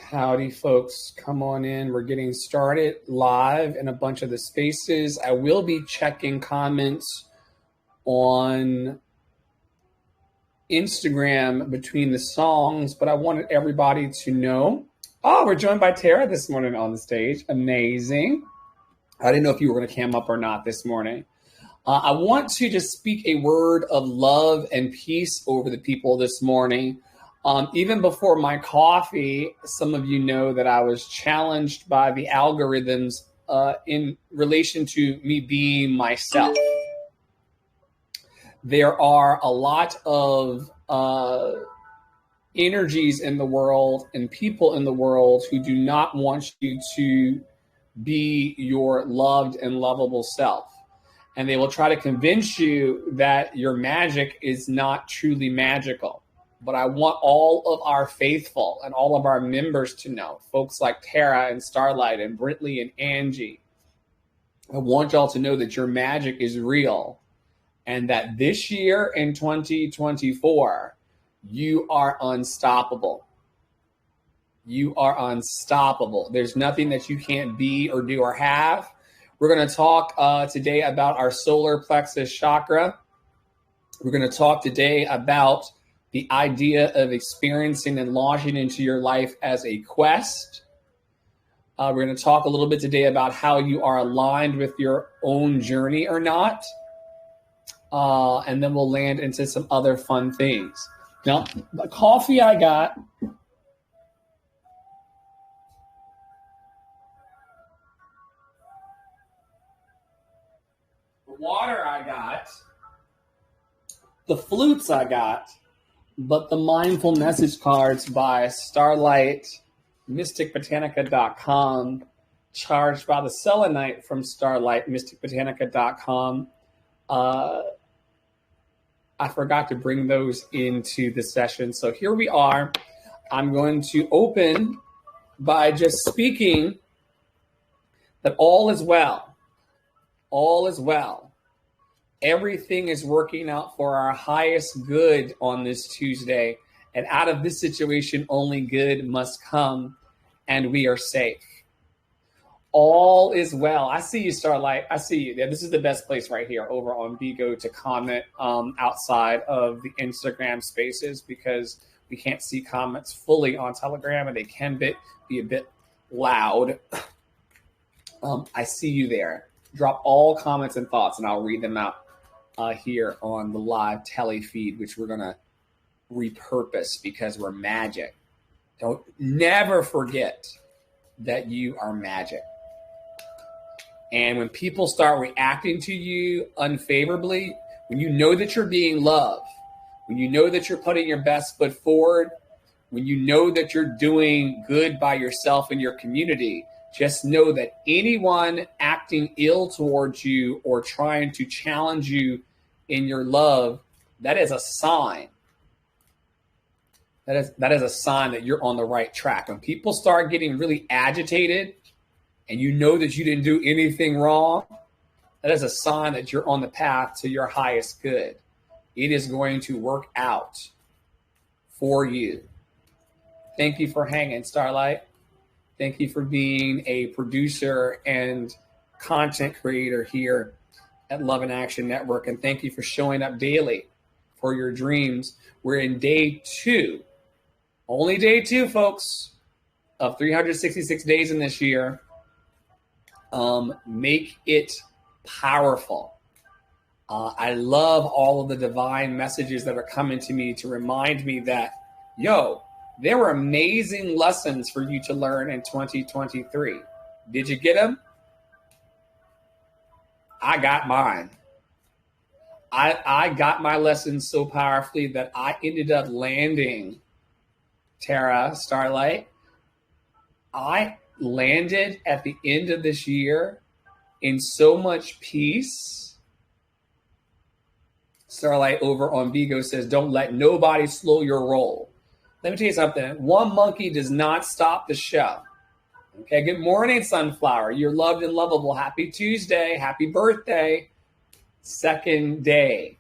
Howdy, folks. Come on in. We're getting started live in a bunch of the spaces. I will be checking comments on Instagram between the songs, but I wanted everybody to know. Oh, we're joined by Tara this morning on the stage. Amazing. I didn't know if you were going to cam up or not this morning. I want to just speak a word of love and peace over the people this morning. Even before my coffee, some of you know that I was challenged by the algorithms in relation to me being myself. There are a lot of energies in the world and people in the world who do not want you to be your loved and lovable self. And they will try to convince you that your magic is not truly magical. But I want all of our faithful and all of our members to know, folks like Tara and Starlight and Britley and Angie, I want y'all to know that your magic is real and that this year in 2024, you are unstoppable. You are unstoppable. There's nothing that you can't be or do or have. We're going to talk today about our solar plexus chakra. We're going to talk today about the idea of experiencing and launching into your life as a quest. We're going to talk a little bit today about how you are aligned with your own journey or not. And then we'll land into some other fun things. Now, the coffee I got, the water I got, the flutes I got, but the mindful message cards by Starlight, mysticbotanica.com, charged by the selenite from Starlight, mysticbotanica.com. I forgot to bring those into the session. So here we are. I'm going to open by just speaking that all is well. All is well. Everything is working out for our highest good on this Tuesday. And out of this situation, only good must come, and we are safe. All is well. I see you, Starlight. I see you. Yeah, this is the best place right here over on Bigo to comment outside of the Instagram spaces because we can't see comments fully on Telegram and they can be a bit loud. I see you there. Drop all comments and thoughts and I'll read them out here on the live tele feed, which we're going to repurpose because we're magic. Don't never forget that you are magic. And when people start reacting to you unfavorably, when you know that you're being loved, when you know that you're putting your best foot forward, when you know that you're doing good by yourself and your community, just know that anyone acting ill towards you or trying to challenge you in your love, that is a sign. That is a sign that you're on the right track. When people start getting really agitated and you know that you didn't do anything wrong, that is a sign that you're on the path to your highest good. It is going to work out for you. Thank you for hanging, Starlight. Thank you for being a producer and content creator here at Love in Action Network. And thank you for showing up daily for your dreams. We're in day 2, only day 2, folks, of 366 days in this year. Make it powerful. I love all of the divine messages that are coming to me to remind me that, there were amazing lessons for you to learn in 2023. Did you get them? I got mine. I got my lessons so powerfully that I ended up landing, Tara, Starlight. I landed at the end of this year in so much peace. Starlight over on Bigo says, don't let nobody slow your roll. Let me tell you something. One monkey does not stop the show. Okay, good morning, Sunflower. You're loved and lovable. Happy Tuesday. Happy birthday. Second day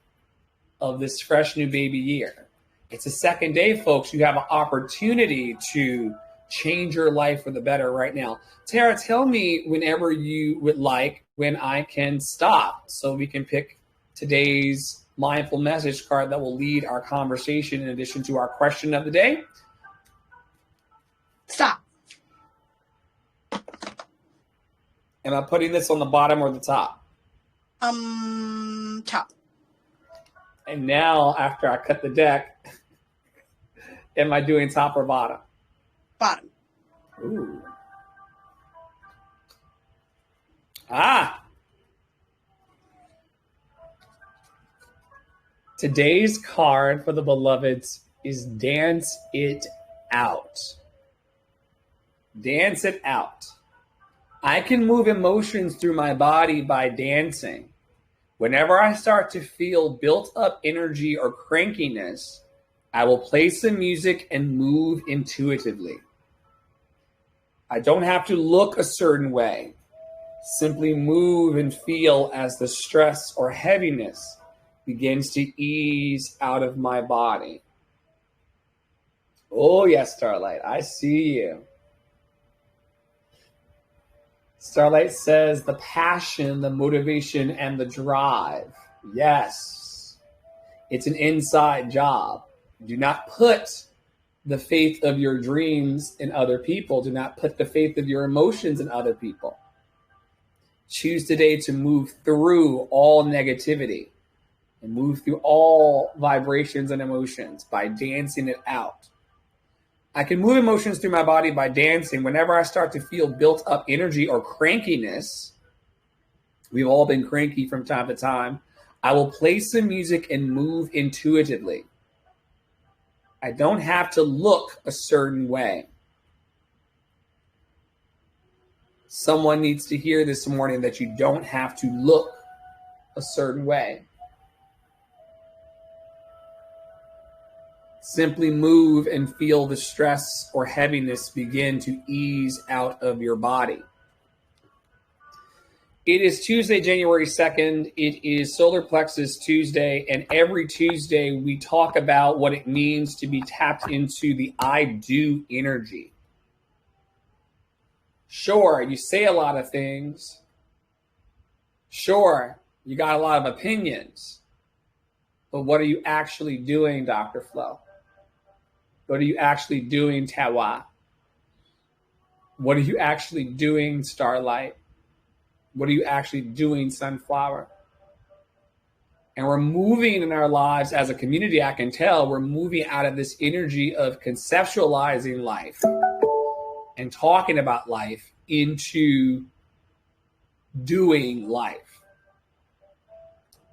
of this fresh new baby year. It's a second day, folks. You have an opportunity to change your life for the better right now. Tara, tell me whenever you would like when I can stop so we can pick today's mindful message card that will lead our conversation in addition to our question of the day. Stop. Am I putting this on the bottom or the top? Top. And now, after I cut the deck, am I doing top or bottom? Bottom. Ooh. Today's card for the beloveds is Dance It Out. Dance it out. I can move emotions through my body by dancing. Whenever I start to feel built up energy or crankiness, I will play some music and move intuitively. I don't have to look a certain way. Simply move and feel as the stress or heaviness begins to ease out of my body. Oh, yes, Starlight, I see you. Starlight says the passion, the motivation, and the drive. Yes, it's an inside job. Do not put the faith of your dreams in other people. Do not put the faith of your emotions in other people. Choose today to move through all negativity and move through all vibrations and emotions by dancing it out. I can move emotions through my body by dancing. Whenever I start to feel built up energy or crankiness, we've all been cranky from time to time, I will play some music and move intuitively. I don't have to look a certain way. Someone needs to hear this morning that you don't have to look a certain way. Simply move and feel the stress or heaviness begin to ease out of your body. It is Tuesday, January 2nd. It is Solar Plexus Tuesday, and every Tuesday we talk about what it means to be tapped into the I do energy. Sure, you say a lot of things. Sure, you got a lot of opinions. But what are you actually doing, Dr. Flo? What are you actually doing, Tawa? What are you actually doing, Starlight? What are you actually doing, Sunflower? And we're moving in our lives as a community, I can tell, we're moving out of this energy of conceptualizing life and talking about life into doing life.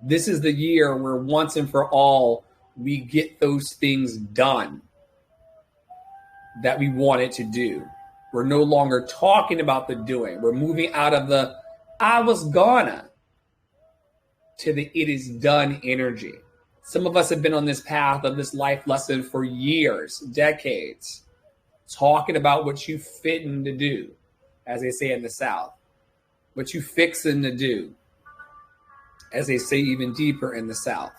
This is the year where once and for all, we get those things done that we wanted to do. We're no longer talking about the doing. We're moving out of the I was gonna to the it is done energy. Some of us have been on this path of this life lesson for years, decades, talking about what you fitting to do, as they say in the South, what you fixing to do, as they say even deeper in the South.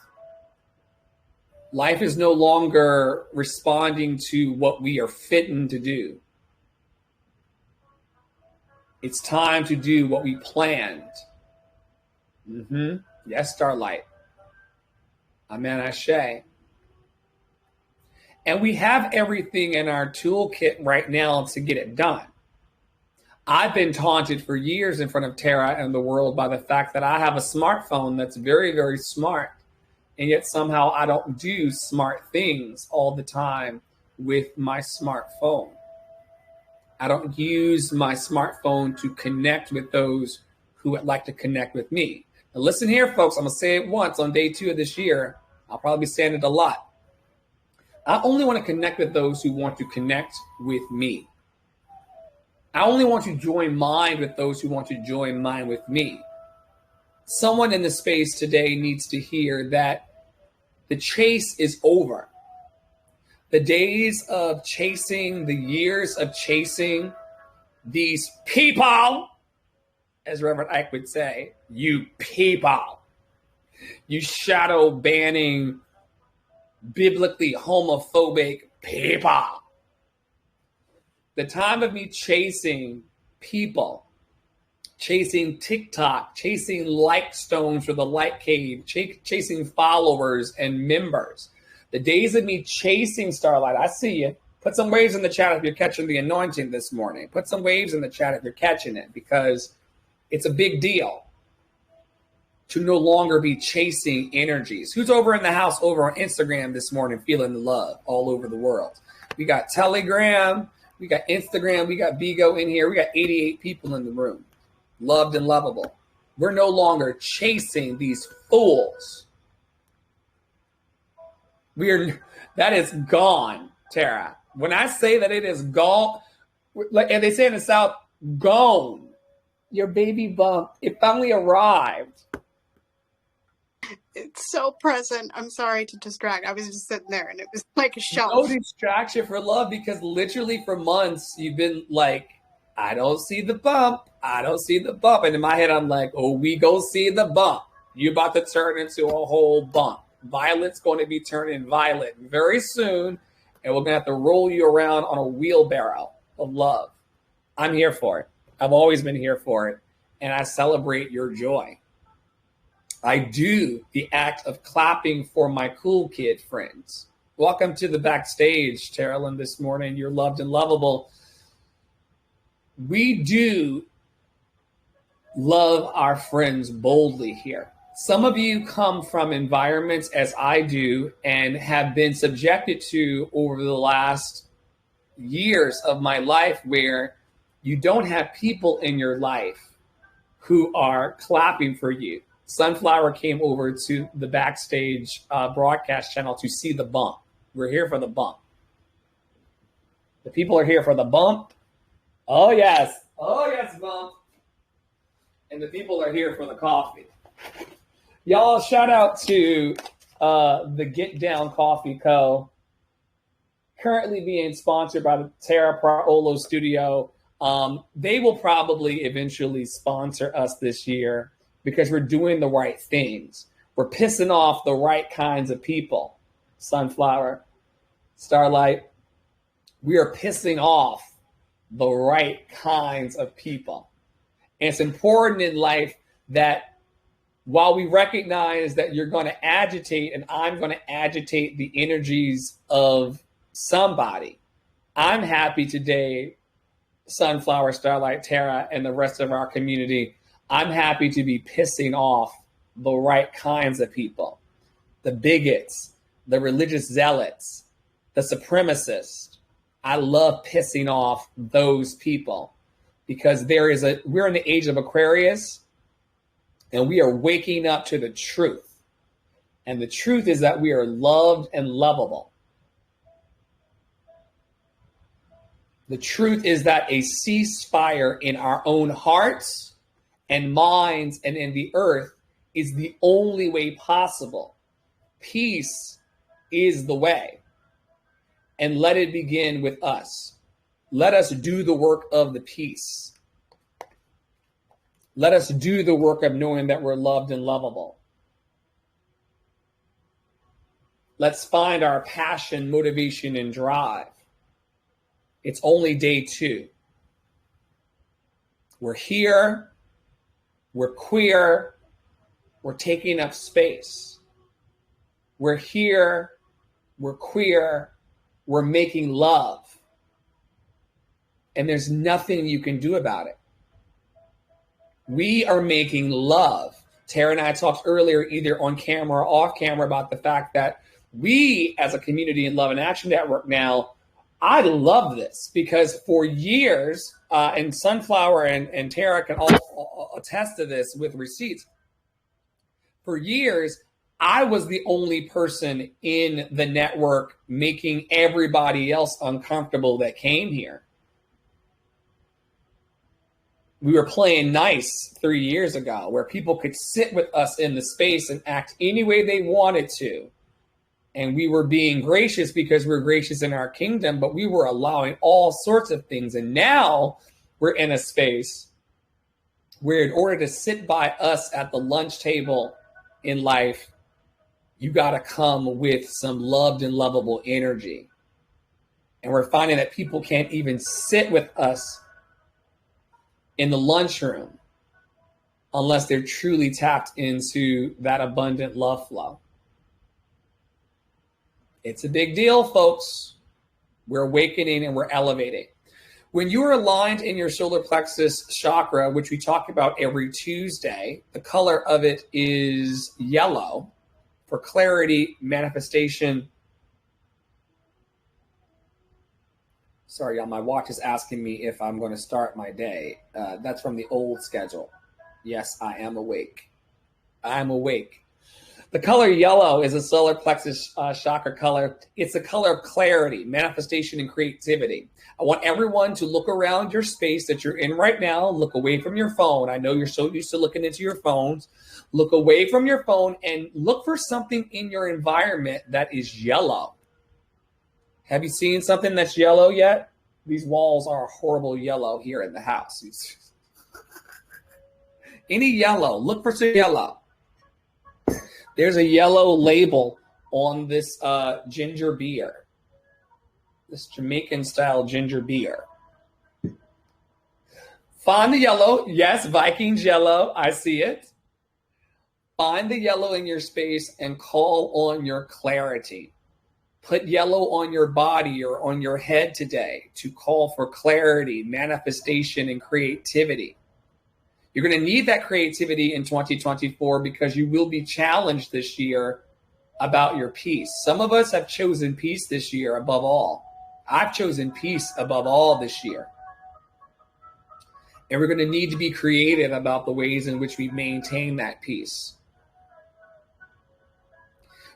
Life is no longer responding to what we are fitting to do. It's time to do what we planned. Yes, Starlight. Amen, Ashe. And we have everything in our toolkit right now to get it done. I've been taunted for years in front of Tara and the world by the fact that I have a smartphone that's very, very smart. And yet somehow I don't do smart things all the time with my smartphone. I don't use my smartphone to connect with those who would like to connect with me. Now listen here, folks, I'm going to say it once on day 2 of this year. I'll probably be saying it a lot. I only want to connect with those who want to connect with me. I only want to join mind with those who want to join mind with me. Someone in the space today needs to hear that the chase is over. The days of chasing, the years of chasing these people, as Reverend Ike would say, you people, you shadow banning, biblically homophobic people. The time of me chasing people, chasing TikTok, chasing like stones for the like cave, chasing followers and members. The days of me chasing Starlight, I see you. Put some waves in the chat if you're catching the anointing this morning. Put some waves in the chat if you're catching it, because it's a big deal to no longer be chasing energies. Who's over in the house over on Instagram this morning feeling the love all over the world? We got Telegram, we got Instagram, we got Bigo in here. We got 88 people in the room, loved and lovable. We're no longer chasing these fools. That is gone, Tara. When I say that it is gone, like, and they say in the South, gone. Your baby bump, it finally arrived. It's so present. I'm sorry to distract. I was just sitting there and it was like a shelf. No distraction for love, because literally for months you've been like, I don't see the bump. I don't see the bump. And in my head, I'm like, oh, we go see the bump. You're about to turn into a whole bump. Violet's going to be turning violet very soon. And we're going to have to roll you around on a wheelbarrow of love. I'm here for it. I've always been here for it. And I celebrate your joy. I do the act of clapping for my cool kid friends. Welcome to the backstage, Terilyn, this morning. You're loved and lovable. We do love our friends boldly here. Some of you come from environments, as I do, and have been subjected to over the last years of my life where you don't have people in your life who are clapping for you. Sunflower came over to the backstage broadcast channel to see the bump. We're here for the bump. The people are here for the bump. Oh, yes. Oh, yes, bump. And the people are here for the coffee. Y'all, shout out to the Get Down Coffee Co. Currently being sponsored by the Tara Praolo Studio. They will probably eventually sponsor us this year, because we're doing the right things. We're pissing off the right kinds of people. Sunflower, Starlight, we are pissing off the right kinds of people. And it's important in life that while we recognize that you're going to agitate and I'm going to agitate the energies of somebody, I'm happy today, Sunflower, Starlight, Tara, and the rest of our community, I'm happy to be pissing off the right kinds of people, the bigots, the religious zealots, the supremacists. I love pissing off those people, because we're in the age of Aquarius, and we are waking up to the truth. And the truth is that we are loved and lovable. The truth is that a ceasefire in our own hearts and minds and in the earth is the only way possible. Peace is the way. And let it begin with us. Let us do the work of the peace. Let us do the work of knowing that we're loved and lovable. Let's find our passion, motivation, and drive. It's only day 2. We're here. We're queer. We're taking up space. We're here. We're queer. We're making love. And there's nothing you can do about it. We are making love. Tara and I talked earlier, either on camera or off camera, about the fact that we, as a community in Love and Action Network now, I love this, because for years, and Sunflower and Tara can all attest to this with receipts, for years, I was the only person in the network making everybody else uncomfortable that came here. We were playing nice 3 years ago, where people could sit with us in the space and act any way they wanted to. And we were being gracious because we're gracious in our kingdom, but we were allowing all sorts of things. And now we're in a space where, in order to sit by us at the lunch table in life, you got to come with some loved and lovable energy. And we're finding that people can't even sit with us in the lunchroom unless they're truly tapped into that abundant love flow. It's a big deal, folks. We're awakening and we're elevating. When you are aligned in your solar plexus chakra, which we talk about every Tuesday, the color of it is yellow for clarity, manifestation. Sorry, y'all, my watch is asking me if I'm going to start my day. That's from the old schedule. Yes, I am awake. I'm awake. The color yellow is a solar plexus chakra color. It's a color of clarity, manifestation, and creativity. I want everyone to look around your space that you're in right now. Look away from your phone. I know you're so used to looking into your phones. Look away from your phone and look for something in your environment that is yellow. Have you seen something that's yellow yet? These walls are a horrible yellow here in the house. Any yellow, look for some yellow. There's a yellow label on this ginger beer, this Jamaican style ginger beer. Find the yellow. Yes, Vikings yellow. I see it. Find the yellow in your space and call on your clarity. Put yellow on your body or on your head today to call for clarity, manifestation, and creativity. You're going to need that creativity in 2024 because you will be challenged this year about your peace. Some of us have chosen peace this year above all. I've chosen peace above all this year. And we're going to need to be creative about the ways in which we maintain that peace.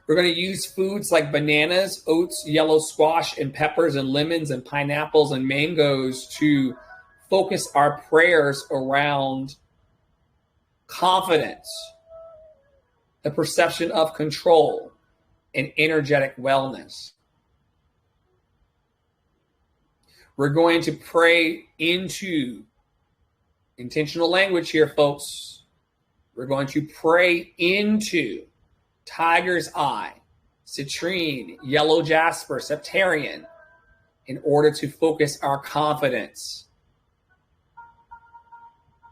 We're going to use foods like bananas, oats, yellow squash, and peppers, and lemons, and pineapples, and mangoes to focus our prayers around confidence, the perception of control, and energetic wellness. We're going to pray into intentional language here, folks. We're going to pray into tiger's eye, citrine, yellow jasper, septarian, in order to focus our confidence.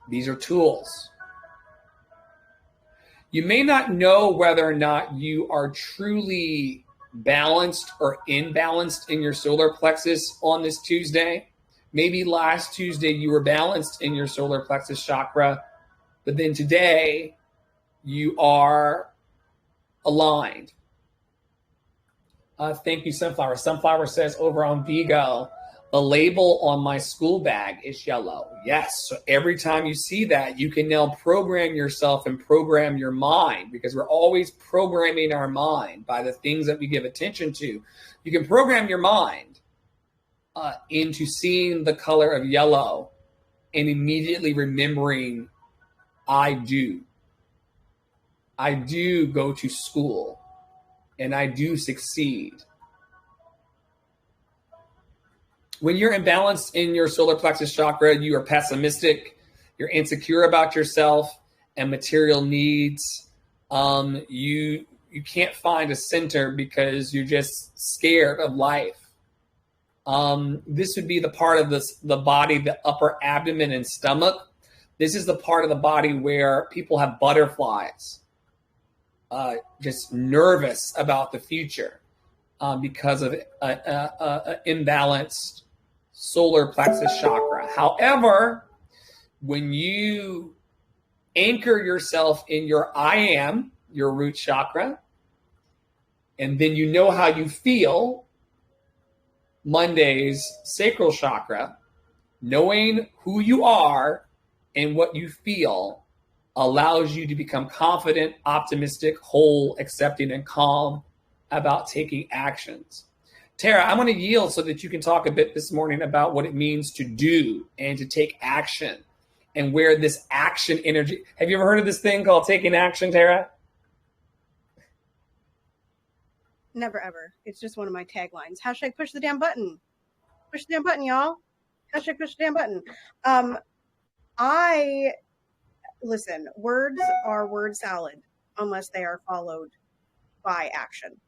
These are tools. You may not know whether or not you are truly balanced or imbalanced in your solar plexus on this Tuesday. Maybe last Tuesday you were balanced in your solar plexus chakra, but then today you are aligned. Thank you, Sunflower. Sunflower says over on Vigo, the label on my school bag is yellow. Yes, so every time you see that, you can now program yourself and program your mind, because we're always programming our mind by the things that we give attention to. You can program your mind into seeing the color of yellow and immediately remembering, I do go to school and I do succeed. When you're imbalanced in your solar plexus chakra, you are pessimistic, you're insecure about yourself and material needs. You can't find a center because you're just scared of life. This would be the part of the body, the upper abdomen and stomach. This is the part of the body where people have butterflies, just nervous about the future because of imbalanced solar plexus chakra. However, when you anchor yourself in your I am, your root chakra, and then you know how you feel, Monday's sacral chakra, knowing who you are and what you feel allows you to become confident, optimistic, whole, accepting, and calm about taking actions. Tara, I'm going to yield so that you can talk a bit this morning about what it means to do and to take action and where this action energy. Have you ever heard of this thing called taking action, Tara? Never ever. It's just one of my taglines. Hashtag push the damn button. Push the damn button, y'all. Hashtag push the damn button. Listen, words are word salad unless they are followed by action.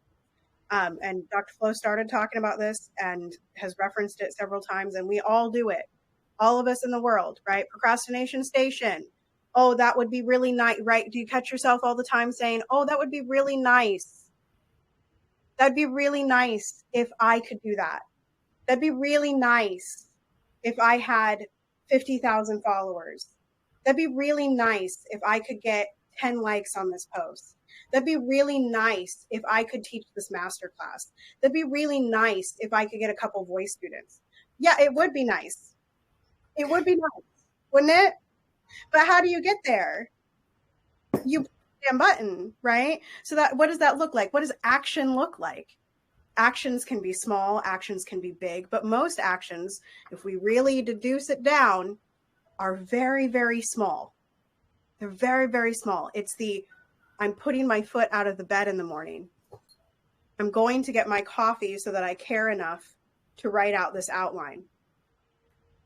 And Dr. Flo started talking about this and has referenced it several times, and we all do it. All of us in the world, right? Procrastination station. Oh, that would be really nice, right? Do you catch yourself all the time saying, oh, that would be really nice. That'd be really nice if I could do that. That'd be really nice if I had 50,000 followers. That'd be really nice if I could get 10 likes on this post. That'd be really nice if I could teach this masterclass. That'd be really nice if I could get a couple voice students. Yeah, it would be nice. It would be nice, wouldn't it? But how do you get there? You push the damn button, right? So that, what does that look like? What does action look like? Actions can be small, actions can be big, but most actions, if we really deduce it down, are very, very small. They're very, very small. It's the, I'm putting my foot out of the bed in the morning. I'm going to get my coffee so that I care enough to write out this outline.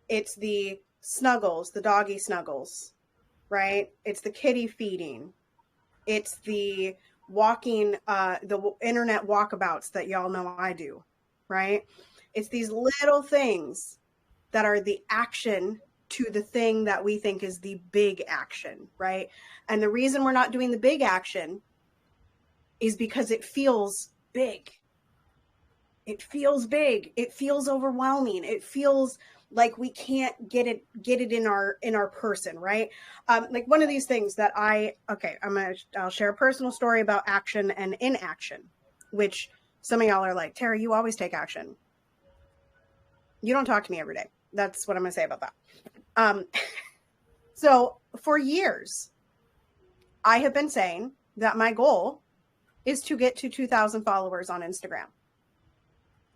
It's the snuggles, the doggy snuggles, right? It's the kitty feeding. It's the walking, the internet walkabouts that y'all know I do, right? It's these little things that are the action to the thing that we think is the big action, right? And the reason we're not doing the big action is because it feels big. It feels big. It feels overwhelming. It feels like we can't get it in our person, right? Like one of these things that I'll share a personal story about action and inaction, which some of y'all are like, Tara, you always take action. You don't talk to me every day. That's what I'm gonna say about that. So for years, I have been saying that my goal is to get to 2,000 followers on Instagram.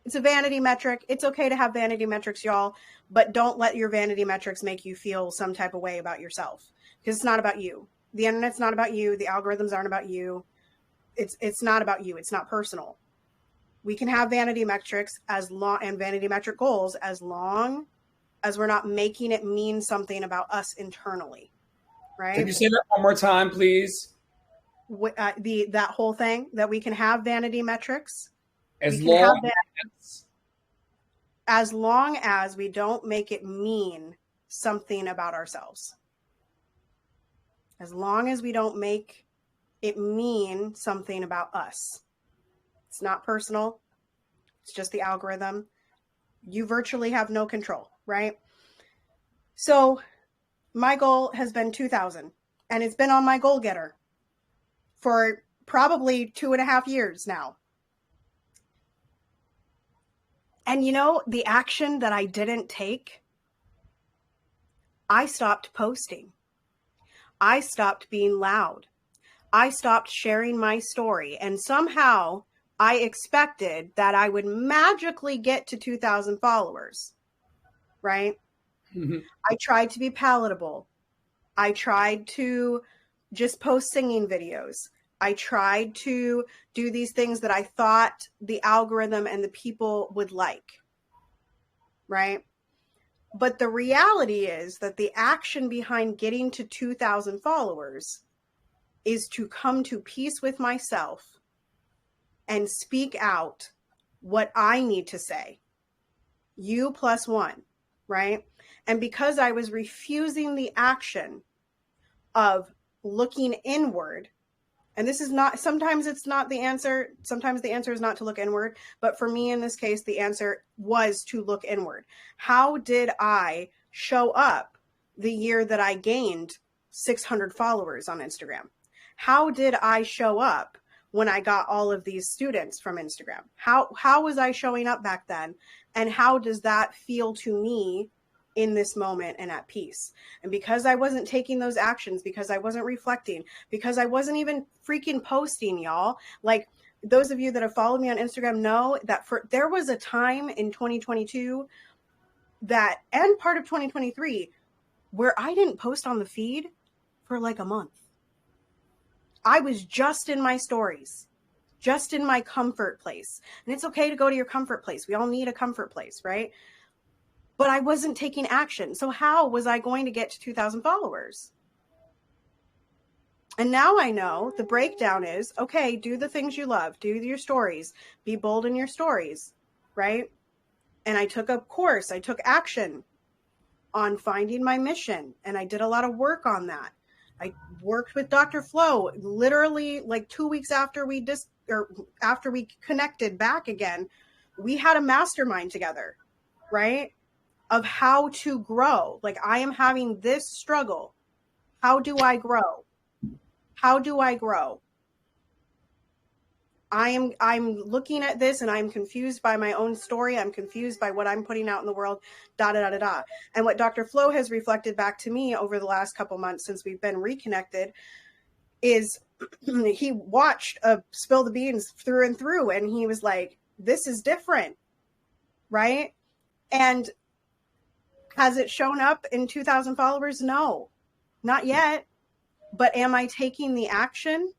It's a vanity metric. It's okay to have vanity metrics, y'all, but don't let your vanity metrics make you feel some type of way about yourself, because it's not about you. The internet's not about you. The algorithms aren't about you. It's not about you. It's not personal. We can have vanity metrics and vanity metric goals as long as we're not making it mean something about us internally, right? Can you say that one more time, please? That whole thing, that we can have vanity metrics As long as we don't make it mean something about ourselves. As long as we don't make it mean something about us. It's not personal. It's just the algorithm. You virtually have no control, right? So my goal has been 2,000, and it's been on my goal getter for probably 2.5 years now. And you know, the action that I didn't take, I stopped posting. I stopped being loud. I stopped sharing my story. And somehow I expected that I would magically get to 2,000 followers, right? Mm-hmm. I tried to be palatable. I tried to just post singing videos. I tried to do these things that I thought the algorithm and the people would like, right? But the reality is that the action behind getting to 2,000 followers is to come to peace with myself and speak out what I need to say. You plus one, right? And because I was refusing the action of looking inward, and this is not, sometimes it's not the answer. Sometimes the answer is not to look inward. But for me in this case, the answer was to look inward. How did I show up the year that I gained 600 followers on Instagram? How did I show up when I got all of these students from Instagram? How was I showing up back then? And how does that feel to me in this moment and at peace? And because I wasn't taking those actions, because I wasn't reflecting, because I wasn't even freaking posting, y'all, like those of you that have followed me on Instagram know that there was a time in 2022 that, and part of 2023, where I didn't post on the feed for like a month. I was just in my stories, just in my comfort place. And it's okay to go to your comfort place. We all need a comfort place, right? But I wasn't taking action. So how was I going to get to 2,000 followers? And now I know the breakdown is, okay, do the things you love, do your stories, be bold in your stories, right? And I took a course, I took action on finding my mission, and I did a lot of work on that. I worked with Dr. Flo literally like 2 weeks after after we connected back again. We had a mastermind together, right? Of how to grow. Like, I am having this struggle. How do I grow? How do I grow? I'm looking at this and I'm confused by my own story. I'm confused by what I'm putting out in the world, da da da da da. And what Dr. Flo has reflected back to me over the last couple months since we've been reconnected is he watched Spill the Beans through and through, and he was like, this is different, right? And has it shown up in 2,000 followers? No, not yet. But am I taking the action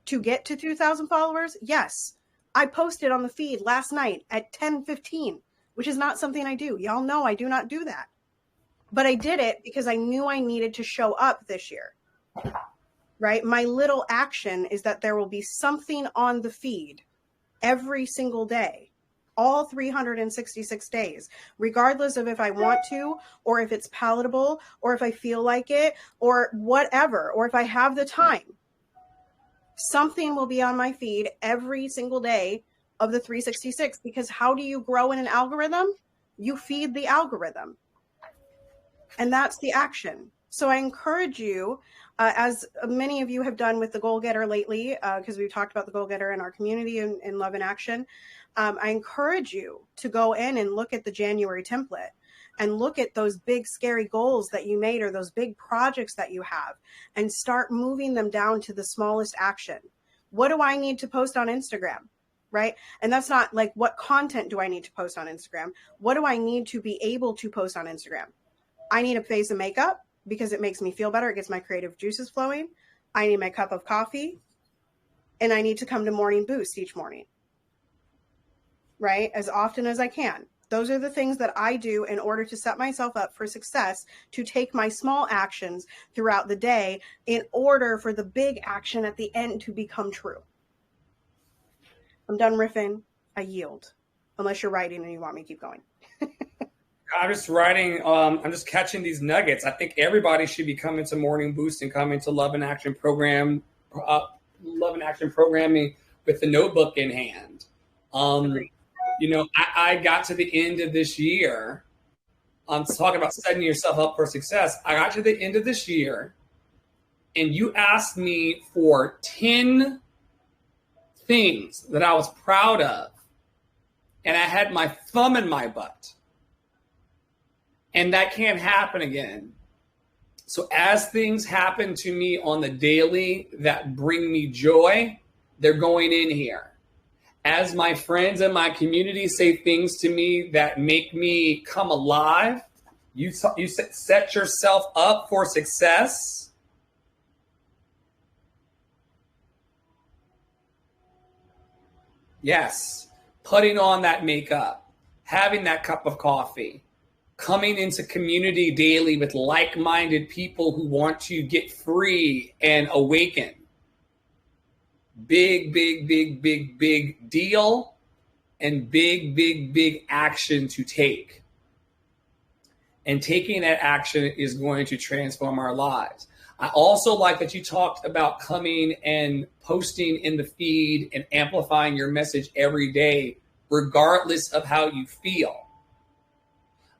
to get to 2,000 followers? Yes. I posted on the feed last night at 10:15, which is not something I do. Y'all know I do not do that. But I did it because I knew I needed to show up this year, right? My little action is that there will be something on the feed every single day, all 366 days, regardless of if I want to, or if it's palatable, or if I feel like it, or whatever, or if I have the time. Something will be on my feed every single day of the 366, because how do you grow in an algorithm? You feed the algorithm. And that's the action. So I encourage you, as many of you have done with the Goal Getter lately, because we've talked about the Goal Getter in our community in Love in Action, I encourage you to go in and look at the January template and look at those big, scary goals that you made or those big projects that you have and start moving them down to the smallest action. What do I need to post on Instagram, right? And that's not like, what content do I need to post on Instagram? What do I need to be able to post on Instagram? I need a face of makeup because it makes me feel better. It gets my creative juices flowing. I need my cup of coffee, and I need to come to Morning Boost each morning, right? As often as I can. Those are the things that I do in order to set myself up for success, to take my small actions throughout the day in order for the big action at the end to become true. I'm done riffing. I yield. Unless you're writing and you want me to keep going. I'm just writing. I'm just catching these nuggets. I think everybody should be coming to Morning Boost and coming to Love in Action program, Love in Action programming with the notebook in hand. You know, I got to the end of this year. Talking about setting yourself up for success. I got to the end of this year, and you asked me for 10 things that I was proud of, and I had my thumb in my butt. And that can't happen again. So as things happen to me on the daily that bring me joy, they're going in here. As my friends and my community say things to me that make me come alive, you set yourself up for success. Yes, putting on that makeup, having that cup of coffee, coming into community daily with like-minded people who want to get free and awaken. Big, big, big, big, big deal, and big, big, big action to take. And taking that action is going to transform our lives. I also like that you talked about coming and posting in the feed and amplifying your message every day, regardless of how you feel.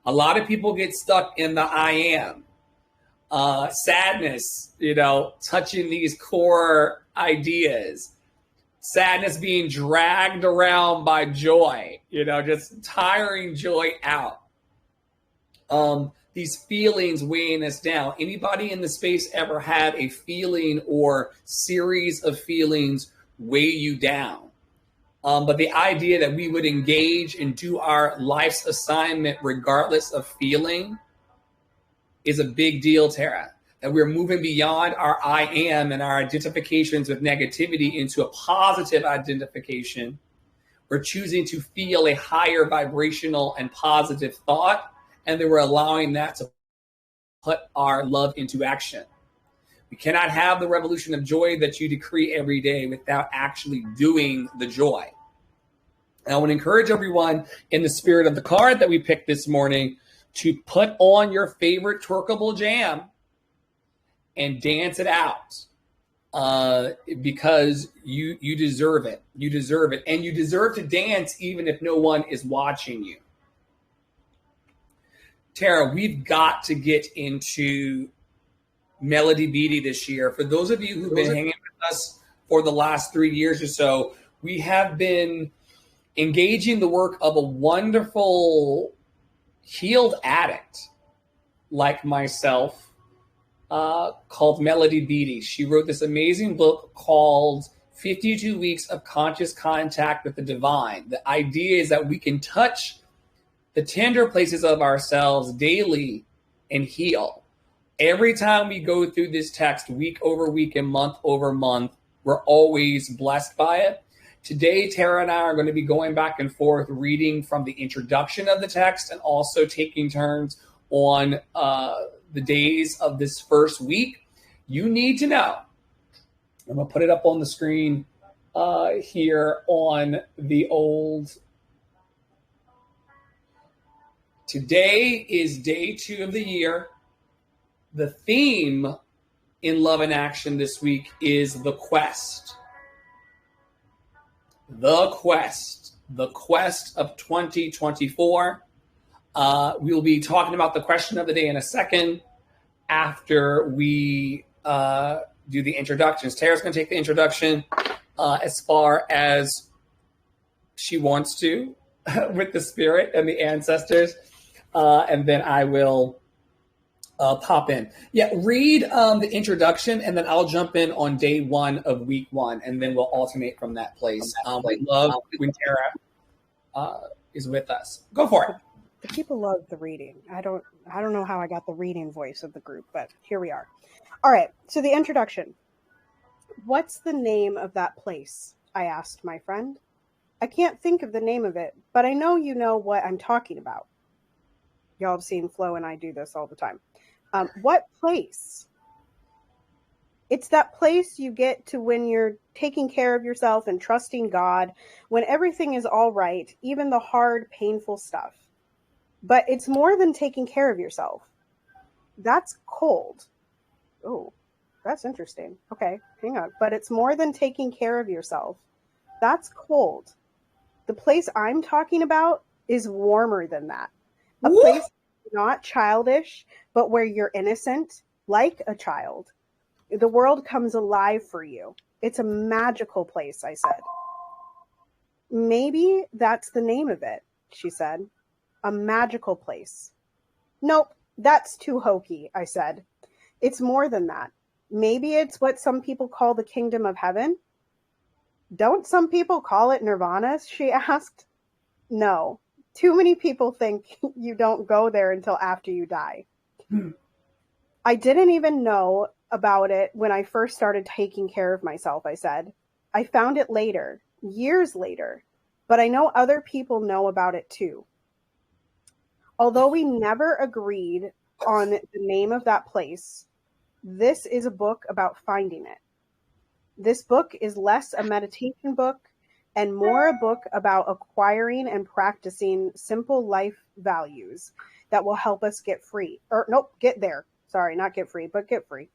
A lot of people get stuck in the I am. Sadness, touching these core ideas. Sadness being dragged around by joy, just tiring joy out. These feelings weighing us down. Anybody in the space ever had a feeling or series of feelings weigh you down? But the idea that we would engage and do our life's assignment regardless of feeling is a big deal, Tara. That we're moving beyond our I am and our identifications with negativity into a positive identification. We're choosing to feel a higher vibrational and positive thought, and then we're allowing that to put our love into action. You cannot have the revolution of joy that you decree every day without actually doing the joy. And I want to encourage everyone in the spirit of the card that we picked this morning to put on your favorite twerkable jam and dance it out. Because you deserve it. You deserve it. And you deserve to dance even if no one is watching you. Tara, we've got to get into Melody Beattie this year. For those of you who've been hanging with us for the last 3 years or so, we have been engaging the work of a wonderful healed addict like myself, called Melody Beattie. She wrote this amazing book called 52 Weeks of Conscious Contact with the Divine. The idea is that we can touch the tender places of ourselves daily and heal. Every time we go through this text, week over week and month over month, we're always blessed by it. Today, Tara and I are going to be going back and forth reading from the introduction of the text and also taking turns on the days of this first week. You need to know. I'm going to put it up on the screen here on the old. Today is day 2 of the year. The theme in Love in Action this week is the quest. The quest. The quest of 2024. We'll be talking about the question of the day in a second after we do the introductions. Tara's going to take the introduction as far as she wants to with the spirit and the ancestors. And then I will pop in. Yeah, read the introduction, and then I'll jump in on day 1 of week 1, and then we'll alternate from that place. I love when Tara is with us. Go for it. The people love the reading. I don't know how I got the reading voice of the group, but here we are. All right, so the introduction. What's the name of that place? I asked my friend. I can't think of the name of it, but I know you know what I'm talking about. Y'all have seen Flo and I do this all the time. What place? It's that place you get to when you're taking care of yourself and trusting God, when everything is all right, even the hard, painful stuff. But it's more than taking care of yourself. That's cold. Oh, that's interesting. Okay, hang on. But it's more than taking care of yourself. That's cold. The place I'm talking about is warmer than that. A place not childish, but where you're innocent, like a child. The world comes alive for you. It's a magical place, I said. Maybe that's the name of it, she said. A magical place. Nope, that's too hokey, I said. It's more than that. Maybe it's what some people call the kingdom of heaven. Don't some people call it nirvana? She asked. No, too many people think you don't go there until after you die. I didn't even know about it when I first started taking care of myself, I said. I found it later, years later, but I know other people know about it too. Although we never agreed on the name of that place, this is a book about finding it. This book is less a meditation book and more a book about acquiring and practicing simple life values that will help us get free. Or nope, get there. Sorry, not get free, but get free.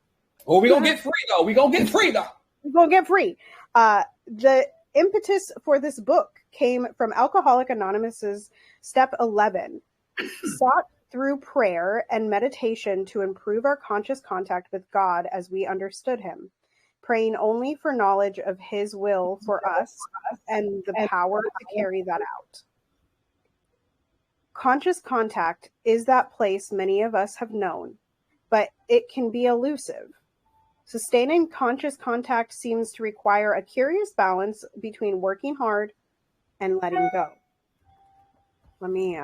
Oh, we're going to get free, though. We're going to get free, though. We're going to get free. The impetus for this book came from Alcoholics Anonymous's Step 11. Sought through prayer and meditation to improve our conscious contact with God as we understood him, praying only for knowledge of his will for us and the power to carry that out. Conscious contact is that place many of us have known, but it can be elusive. Sustaining conscious contact seems to require a curious balance between working hard and letting go. Let me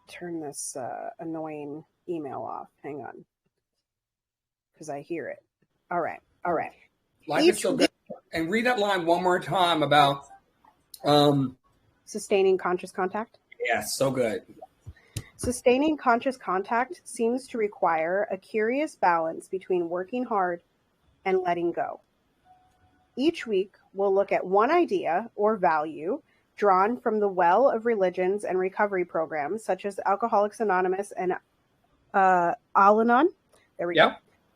turn this annoying email off. Hang on. Because I hear it. All right. Life is so good. And read that line one more time about sustaining conscious contact. Yes, so good. Sustaining conscious contact seems to require a curious balance between working hard and letting go. Each week, we'll look at one idea or value drawn from the well of religions and recovery programs such as Alcoholics Anonymous and Al-Anon. There we go.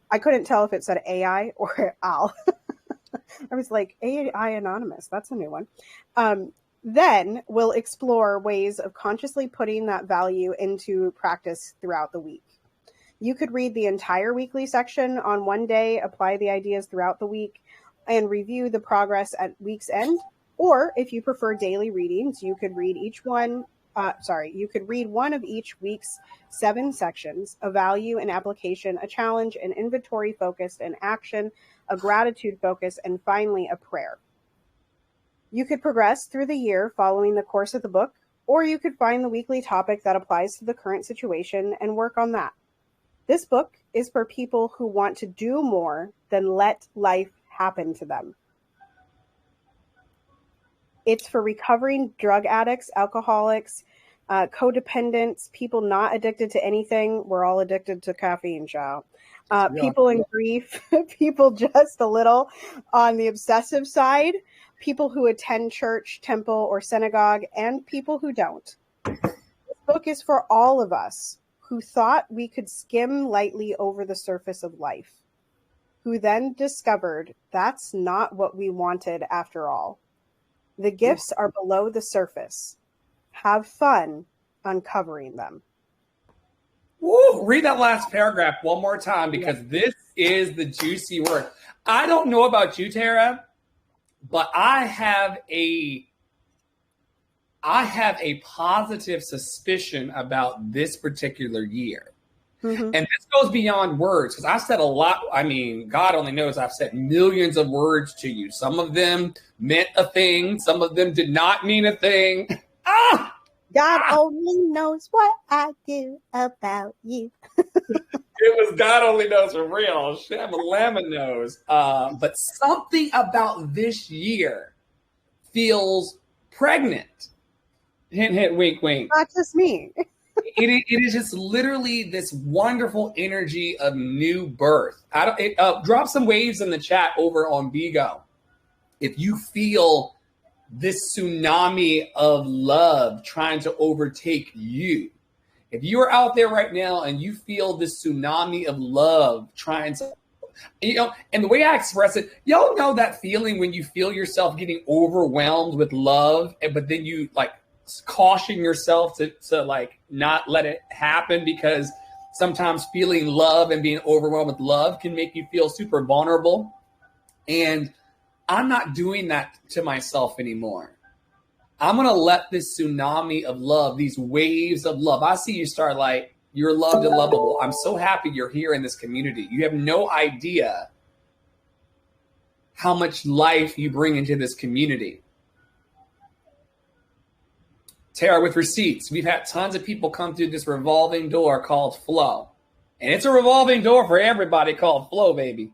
I couldn't tell if it said AI or Al. I was like, AI Anonymous. That's a new one. Then we'll explore ways of consciously putting that value into practice throughout the week. You could read the entire weekly section on one day, apply the ideas throughout the week, and review the progress at week's end. Or if you prefer daily readings, you could read you could read one of each week's 7 sections: a value, an application, a challenge, an inventory focused, an action, a gratitude focus, and finally a prayer. You could progress through the year following the course of the book, or you could find the weekly topic that applies to the current situation and work on that. This book is for people who want to do more than let life happen to them. It's for recovering drug addicts, alcoholics, codependents, people not addicted to anything. We're all addicted to caffeine, child. People in grief, people just a little on the obsessive side, people who attend church, temple, or synagogue, and people who don't. This book is for all of us who thought we could skim lightly over the surface of life, who then discovered that's not what we wanted after all. The gifts are below the surface. Have fun uncovering them. Woo, read that last paragraph one more time, because this is the juicy word. I don't know about you, Tara, but I have a positive suspicion about this particular year. Mm-hmm. And this goes beyond words, because I've said a lot. I mean, God only knows I've said millions of words to you. Some of them meant a thing. Some of them did not mean a thing. God only knows what I do about you. It was God only knows for real. Sham Lemon knows. But something about this year feels pregnant. Hint, hint, wink, wink. Not just me. It is just literally this wonderful energy of new birth. Drop some waves in the chat over on Bigo if you feel this tsunami of love trying to overtake you. If you are out there right now and you feel this tsunami of love trying to, and the way I express it, y'all know that feeling when you feel yourself getting overwhelmed with love, but then you caution yourself to not let it happen, because sometimes feeling love and being overwhelmed with love can make you feel super vulnerable. And I'm not doing that to myself anymore. I'm going to let this tsunami of love, these waves of love. I see you, Starlight. You're loved and lovable. I'm so happy you're here in this community. You have no idea how much life you bring into this community. Tara, with receipts, we've had tons of people come through this revolving door called Flow. And it's a revolving door for everybody called Flow, baby.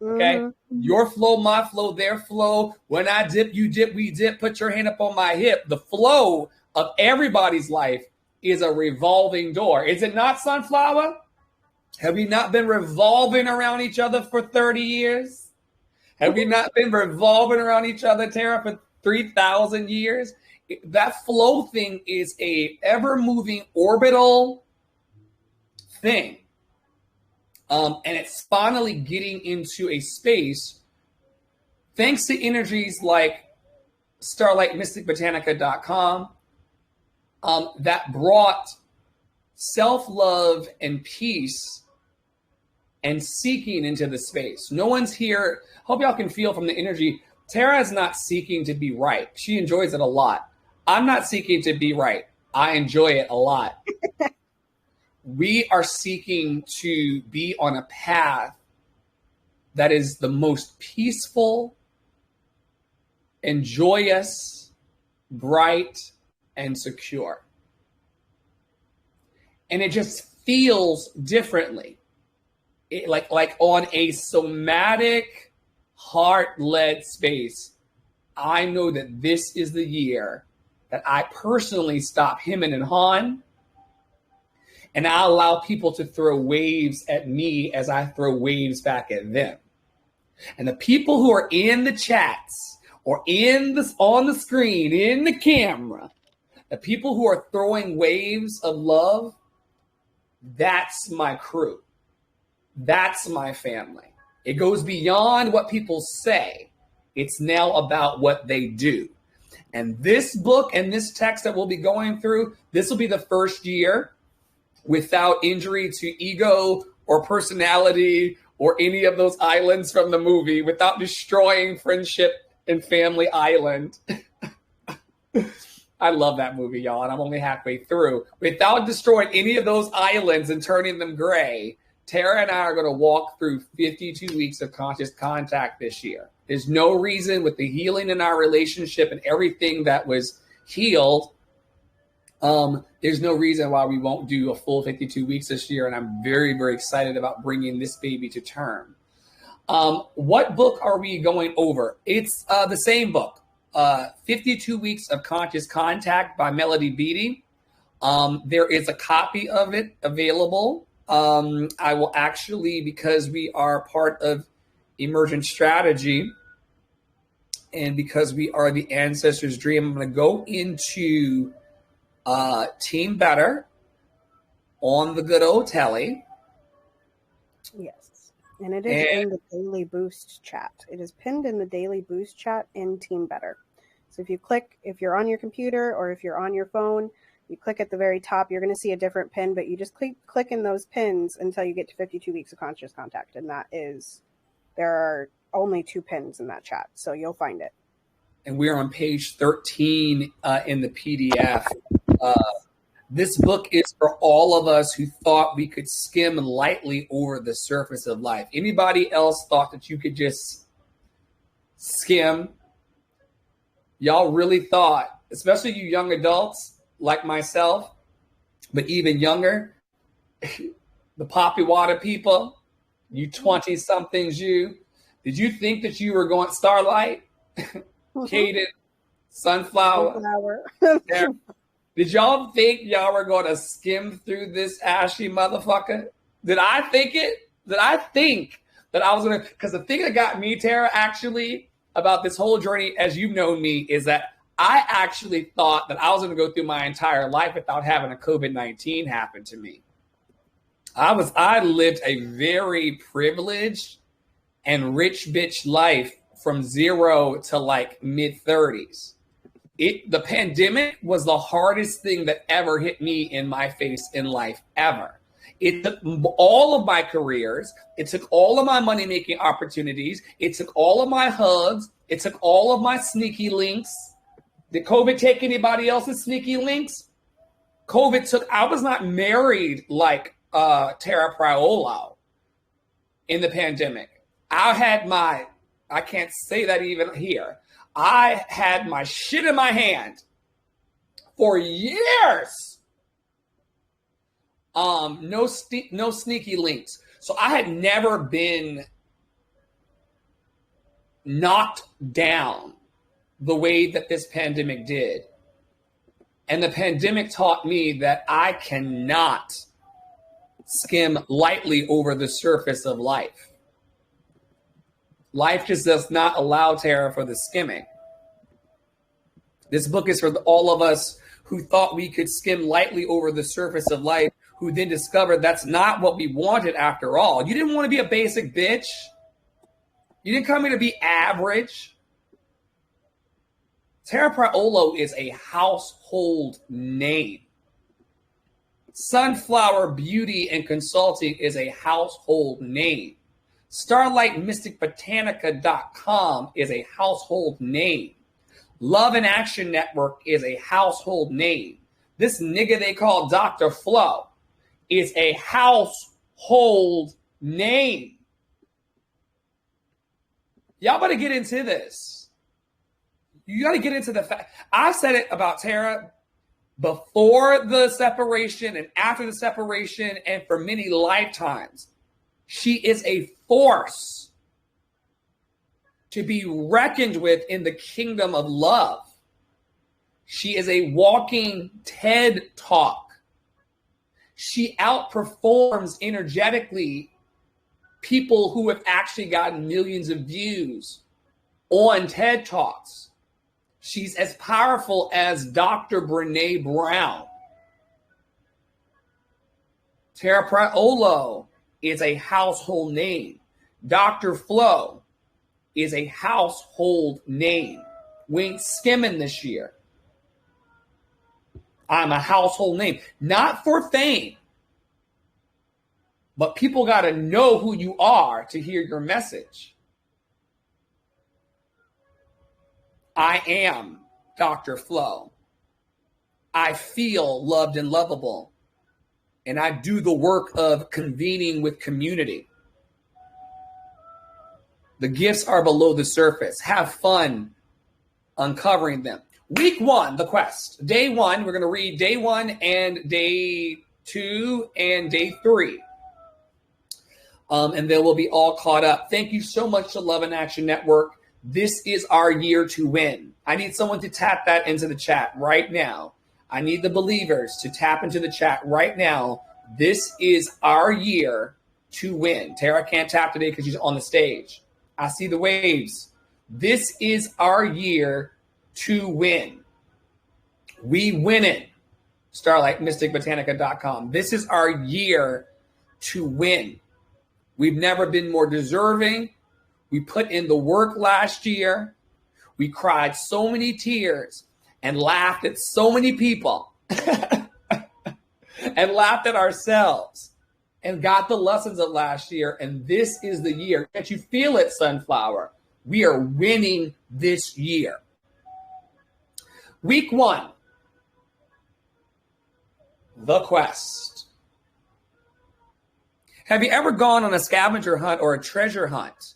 Okay? Mm-hmm. Your flow, my flow, their flow. When I dip, you dip, we dip. Put your hand up on my hip. The flow of everybody's life is a revolving door. Is it not, Sunflower? Have we not been revolving around each other for 30 years? Have we not been revolving around each other, Tara, for 3,000 years? That flow thing is a ever-moving orbital thing. And it's finally getting into a space, thanks to energies like StarlightMysticBotanica.com, that brought self-love and peace and seeking into the space. No one's here. Hope y'all can feel from the energy. Tara is not seeking to be right. She enjoys it a lot. I'm not seeking to be right. I enjoy it a lot. We are seeking to be on a path that is the most peaceful and joyous, bright, and secure. And it just feels differently. Like on a somatic, heart-led space, I know that this is the year that I personally stop hemming and hawing And I allow people to throw waves at me as I throw waves back at them. And the people who are in the chats or on the screen, in the camera, the people who are throwing waves of love, that's my crew. That's my family. It goes beyond what people say. It's now about what they do. And this book and this text that we'll be going through, this will be the first year without injury to ego or personality or any of those islands from the movie, without destroying Friendship and Family Island. I love that movie, y'all, and I'm only halfway through. Without destroying any of those islands and turning them gray, Tara and I are going to walk through 52 weeks of conscious contact this year. There's no reason, with the healing in our relationship and everything that was healed, there's no reason why we won't do a full 52 weeks this year. And I'm very, very excited about bringing this baby to term. What book are we going over? It's the same book, 52 Weeks of Conscious Contact by Melody Beattie. There is a copy of it available. I will actually, because we are part of Emergent Strategy and because we are the Ancestors' Dream, I'm going to go into Team Better on the good old telly. Yes. And it is in the Daily Boost chat. It is pinned in the Daily Boost chat in Team Better. So if you click, if you're on your computer or if you're on your phone, you click at the very top, you're going to see a different pin, but you just click in those pins until you get to 52 Weeks of Conscious Contact. And that is, there are only 2 pins in that chat. So you'll find it. And we're on page 13 in the PDF. This book is for all of us who thought we could skim lightly over the surface of life. Anybody else thought that you could just skim? Y'all really thought, especially you young adults like myself, but even younger, the Poppy Water people, you 20-somethings, did you think that you were going Starlight, Kaden, Sunflower? Did y'all think y'all were going to skim through this ashy motherfucker? Did I think it? Did I think that I was going to? Because the thing that got me, Tara, actually, about this whole journey, as you've known me, is that I actually thought that I was going to go through my entire life without having a COVID-19 happen to me. I lived a very privileged and rich bitch life from 0 to like mid-30s. The pandemic was the hardest thing that ever hit me in my face in life, ever. It took all of my careers. It took all of my money-making opportunities. It took all of my hugs. It took all of my sneaky links. Did COVID take anybody else's sneaky links? I was not married like Tara Priolo in the pandemic. I can't say that even here. I had my shit in my hand for years. No sneaky links. So I had never been knocked down the way that this pandemic did. And the pandemic taught me that I cannot skim lightly over the surface of life. Life just does not allow, Tara, for the skimming. This book is for all of us who thought we could skim lightly over the surface of life, who then discovered that's not what we wanted after all. You didn't want to be a basic bitch. You didn't come here to be average. Tara Priolo is a household name. Sunflower Beauty and Consulting is a household name. StarlightMysticBotanica.com is a household name. Love and Action Network is a household name. This nigga they call Dr. Flo is a household name. Y'all better get into this. You got to get into the fact. I said it about Tara before the separation and after the separation and for many lifetimes. She is a force to be reckoned with in the kingdom of love. She is a walking TED Talk. She outperforms energetically people who have actually gotten millions of views on TED Talks. She's as powerful as Dr. Brené Brown. Tara Praolo is a household name. Dr. Flo is a household name. We ain't skimming this year. I'm a household name, not for fame, but people got to know who you are to hear your message. I am Dr. Flo. I feel loved and lovable, and I do the work of convening with community. The gifts are below the surface. Have fun uncovering them. Week 1, the quest. Day 1, we're going to read day 1 and day 2 and day 3. And then we'll be all caught up. Thank you so much to Love in Action Network. This is our year to win. I need someone to tap that into the chat right now. I need the believers to tap into the chat right now. This is our year to win. Tara can't tap today because she's on the stage. I see the waves. This is our year to win. We win it. StarlightMysticBotanica.com. This is our year to win. We've never been more deserving. We put in the work last year. We cried so many tears and laughed at so many people and laughed at ourselves and got the lessons of last year. And this is the year. Can't you feel it, Sunflower? We are winning this year. Week 1, the quest. Have you ever gone on a scavenger hunt or a treasure hunt?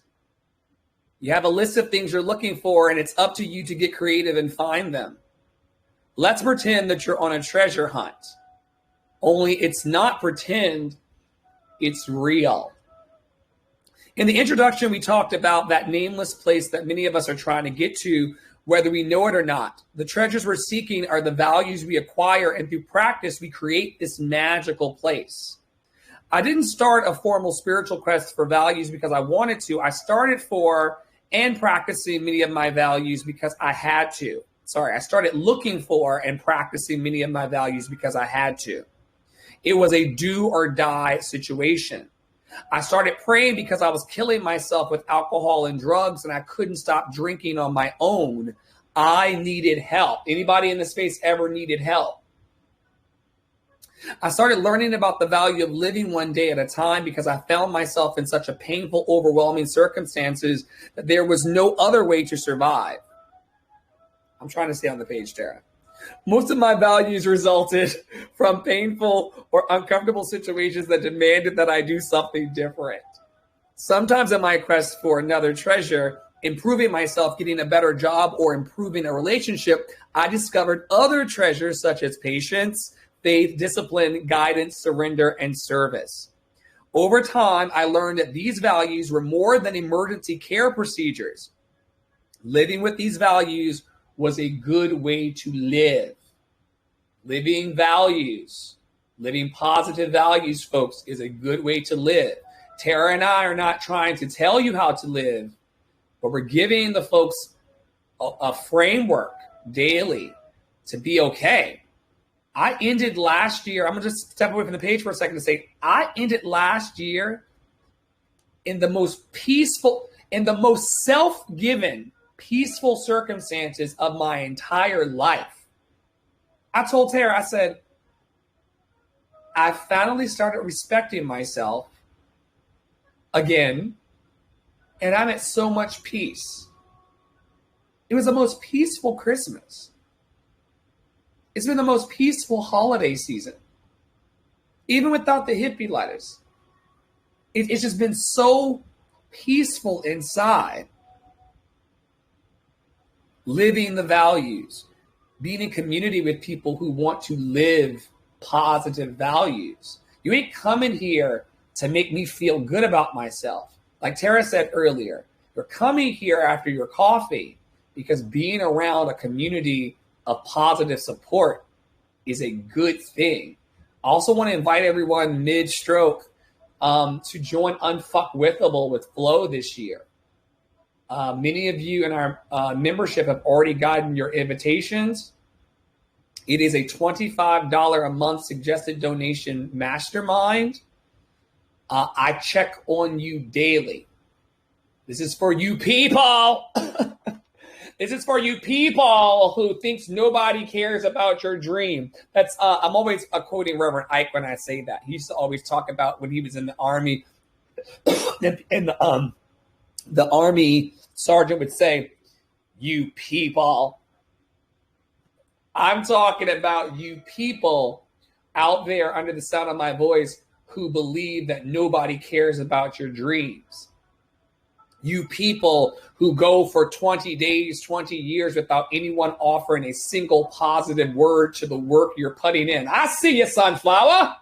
You have a list of things you're looking for, and it's up to you to get creative and find them. Let's pretend that you're on a treasure hunt. Only it's not pretend, it's real. In the introduction, we talked about that nameless place that many of us are trying to get to, whether we know it or not. The treasures we're seeking are the values we acquire, and through practice, we create this magical place. I didn't start a formal spiritual quest for values because I wanted to. I started for and practicing many of my values because I had to. I started looking for and practicing many of my values because I had to. It was a do or die situation. I started praying because I was killing myself with alcohol and drugs and I couldn't stop drinking on my own. I needed help. Anybody in this space ever needed help? I started learning about the value of living one day at a time because I found myself in such a painful, overwhelming circumstances that there was no other way to survive. I'm trying to stay on the page, Tara. Most of my values resulted from painful or uncomfortable situations that demanded that I do something different. Sometimes in my quest for another treasure, improving myself, getting a better job, or improving a relationship, I discovered other treasures such as patience, faith, discipline, guidance, surrender, and service. Over time, I learned that these values were more than emergency care procedures. Living with these values was a good way to live. Living values, living positive values, folks, is a good way to live. Tara and I are not trying to tell you how to live, but we're giving the folks a framework daily to be okay. I ended last year, I'm going to just step away from the page for a second to say, I ended last year in the most peaceful, in the most self-given, peaceful circumstances of my entire life. I told Tara, I said, I finally started respecting myself again, and I'm at so much peace. It was the most peaceful Christmas. It's been the most peaceful holiday season, even without the hippie letters. It's just been so peaceful inside. Living the values, being in community with people who want to live positive values. You ain't coming here to make me feel good about myself. Like Tara said earlier, you're coming here after your coffee because being around a community of positive support is a good thing. I also want to invite everyone mid-stroke to join Unfuckwithable with Flow this year. Many of you in our membership have already gotten your invitations. It is a $25 a month suggested donation mastermind. I check on you daily. This is for you people. This is for you people who thinks nobody cares about your dream. That's I'm always quoting Reverend Ike when I say that. He used to always talk about when he was in the Army, and the Army sergeant would say, "You people." I'm talking about you people out there under the sound of my voice who believe that nobody cares about your dreams. You people who go for 20 days, 20 years without anyone offering a single positive word to the work you're putting in. I see you, Sunflower.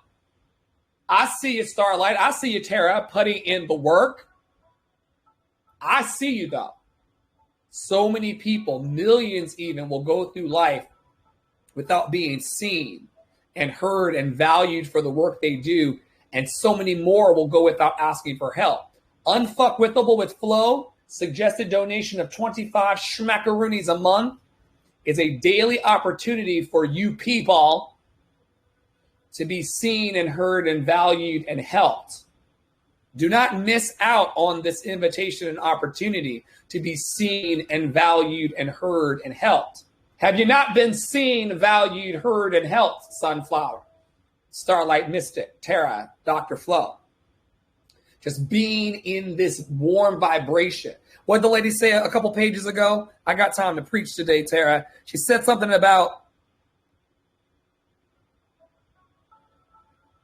I see you, Starlight. I see you, Tara, putting in the work. I see you, though. So many people, millions even, will go through life without being seen and heard and valued for the work they do. And so many more will go without asking for help. Unfuckwithable with Flow, suggested donation of 25 schmackaroonies a month, is a daily opportunity for you people to be seen and heard and valued and helped. Do not miss out on this invitation and opportunity to be seen and valued and heard and helped. Have you not been seen, valued, heard, and helped, Sunflower, Starlight Mystic, Tara, Dr. Flo? Just being in this warm vibration. What did the lady say a couple pages ago? I got time to preach today, Tara. She said something about,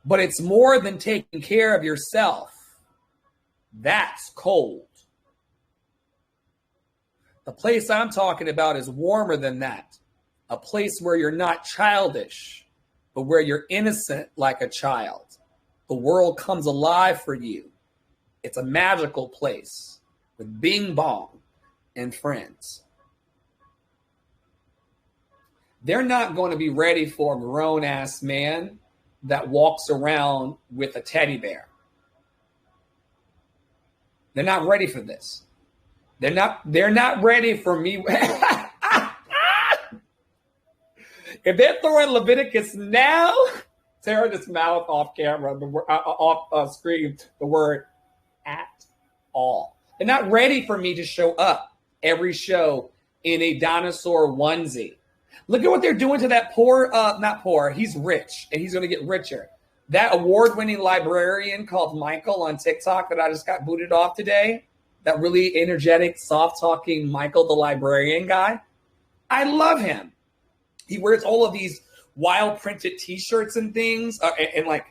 but it's more than taking care of yourself. That's cold. The place I'm talking about is warmer than that. A place where you're not childish, but where you're innocent like a child. The world comes alive for you. It's a magical place with Bing Bong and friends. They're not going to be ready for a grown-ass man that walks around with a teddy bear. They're not ready for this. They're not ready for me. If they're throwing Leviticus now, Sarah just mouthed off camera, off screen, the word at all. They're not ready for me to show up every show in a dinosaur onesie. Look at what they're doing to that not poor, he's rich and he's going to get richer. That award-winning librarian called Michael on TikTok that I just got booted off today, that really energetic, soft-talking Michael, the librarian guy, I love him. He wears all of these wild printed T-shirts and things, and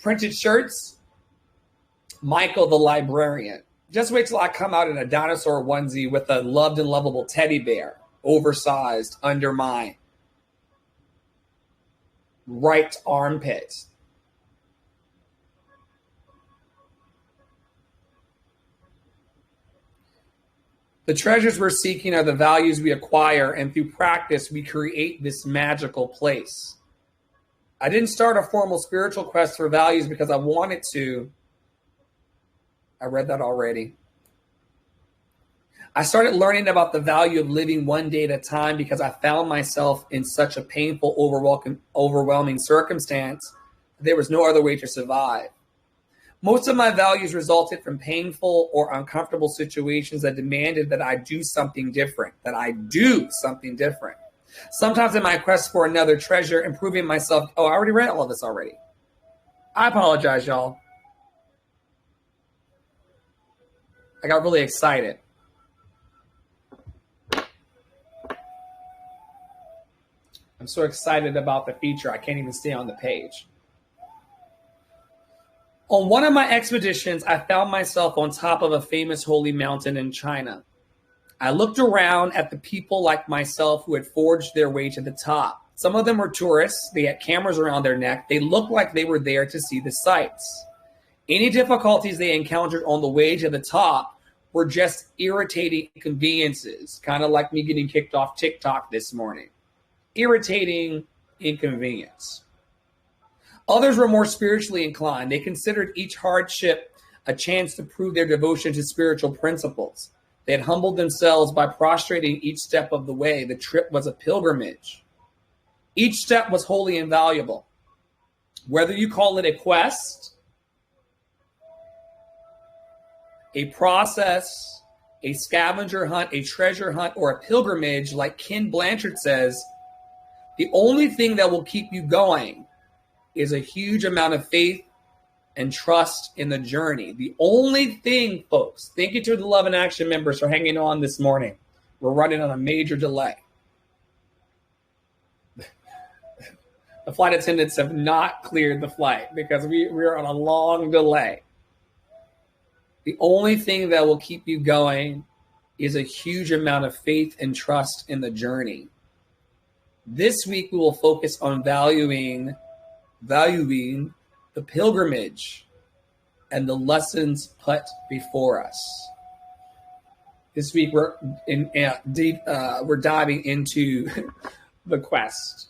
printed shirts. Michael, the librarian. Just wait till I come out in a dinosaur onesie with a loved and lovable teddy bear, oversized under my right armpit. The treasures we're seeking are the values we acquire, and through practice, we create this magical place. I didn't start a formal spiritual quest for values because I wanted to. I read that already. I started learning about the value of living one day at a time because I found myself in such a painful, overwhelming circumstance. There was no other way to survive. Most of my values resulted from painful or uncomfortable situations that demanded that I do something different, Sometimes in my quest for another treasure, improving myself. Oh, I already read all of this already. I apologize, y'all. I got really excited. I'm so excited about the feature, I can't even stay on the page. On one of my expeditions, I found myself on top of a famous holy mountain in China. I looked around at the people like myself who had forged their way to the top. Some of them were tourists. They had cameras around their neck. They looked like they were there to see the sights. Any difficulties they encountered on the way to the top were just irritating inconveniences, kind of like me getting kicked off TikTok this morning. Irritating inconvenience. Others were more spiritually inclined. They considered each hardship a chance to prove their devotion to spiritual principles. They had humbled themselves by prostrating each step of the way. The trip was a pilgrimage. Each step was wholly invaluable. Whether you call it a quest, a process, a scavenger hunt, a treasure hunt, or a pilgrimage, like Ken Blanchard says, the only thing that will keep you going is a huge amount of faith and trust in the journey. The only thing, folks, thank you to the Love in Action members for hanging on this morning. We're running on a major delay. The flight attendants have not cleared the flight because we're on a long delay. The only thing that will keep you going is a huge amount of faith and trust in the journey. This week, we will focus on valuing the pilgrimage and the lessons put before us. This week, we're diving into the quest.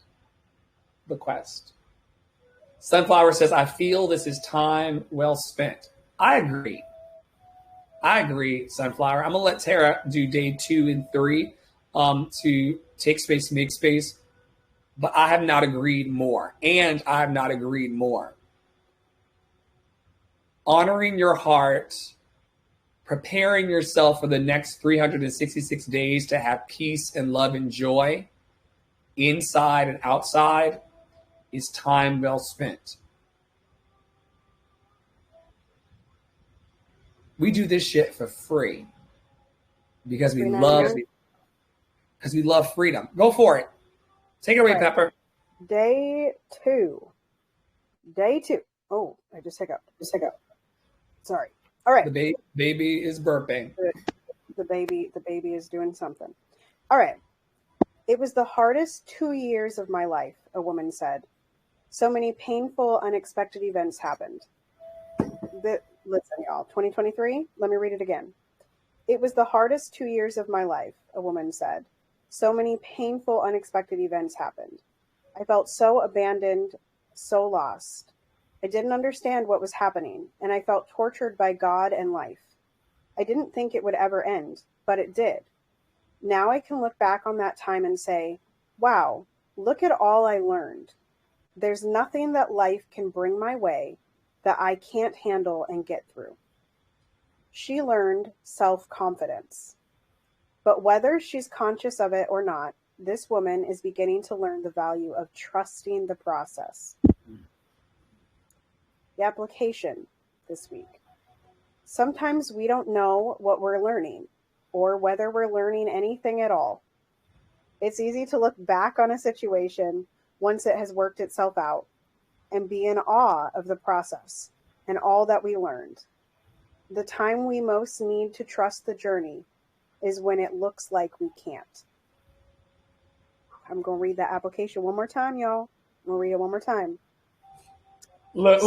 The quest. Sunflower says, I feel this is time well spent. I agree, Sunflower. I'm going to let Tara do day 2 and 3 to take space, make space. But I have not agreed more. And I have not agreed more. Honoring your heart, preparing yourself for the next 366 days to have peace and love and joy inside and outside is time well spent. We do this shit for free because we love freedom. Go for it. Take it away, right. Pepper. Day 2. Oh, I just hiccuped. Sorry. All right. The baby is burping. The baby is doing something. All right. It was the hardest 2 years of my life, a woman said. So many painful, unexpected events happened. Listen, y'all, 2023, let me read it again. It was the hardest 2 years of my life, a woman said. So many painful, unexpected events happened. I felt so abandoned, so lost. I didn't understand what was happening, and I felt tortured by God and life. I didn't think it would ever end, but it did. Now I can look back on that time and say, wow, look at all I learned. There's nothing that life can bring my way that I can't handle and get through. She learned self-confidence. But whether she's conscious of it or not, this woman is beginning to learn the value of trusting the process. The application this week. Sometimes we don't know what we're learning or whether we're learning anything at all. It's easy to look back on a situation once it has worked itself out and be in awe of the process and all that we learned. The time we most need to trust the journey is when it looks like we can't. I'm going to read that application one more time, y'all. I'm going to read it one more time. Look,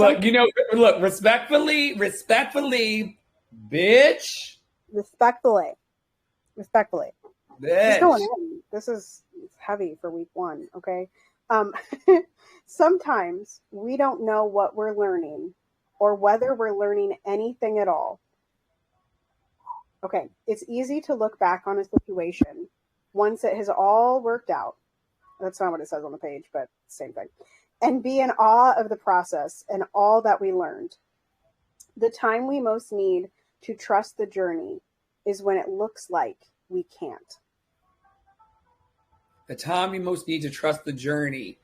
respectfully, bitch. Respectfully. Bitch. Going in. This is heavy for week 1, okay? Sometimes we don't know what we're learning or whether we're learning anything at all. Okay, it's easy to look back on a situation once it has all worked out. That's not what it says on the page, but same thing. And be in awe of the process and all that we learned. The time we most need to trust the journey is when it looks like we can't. The time we most need to trust the journey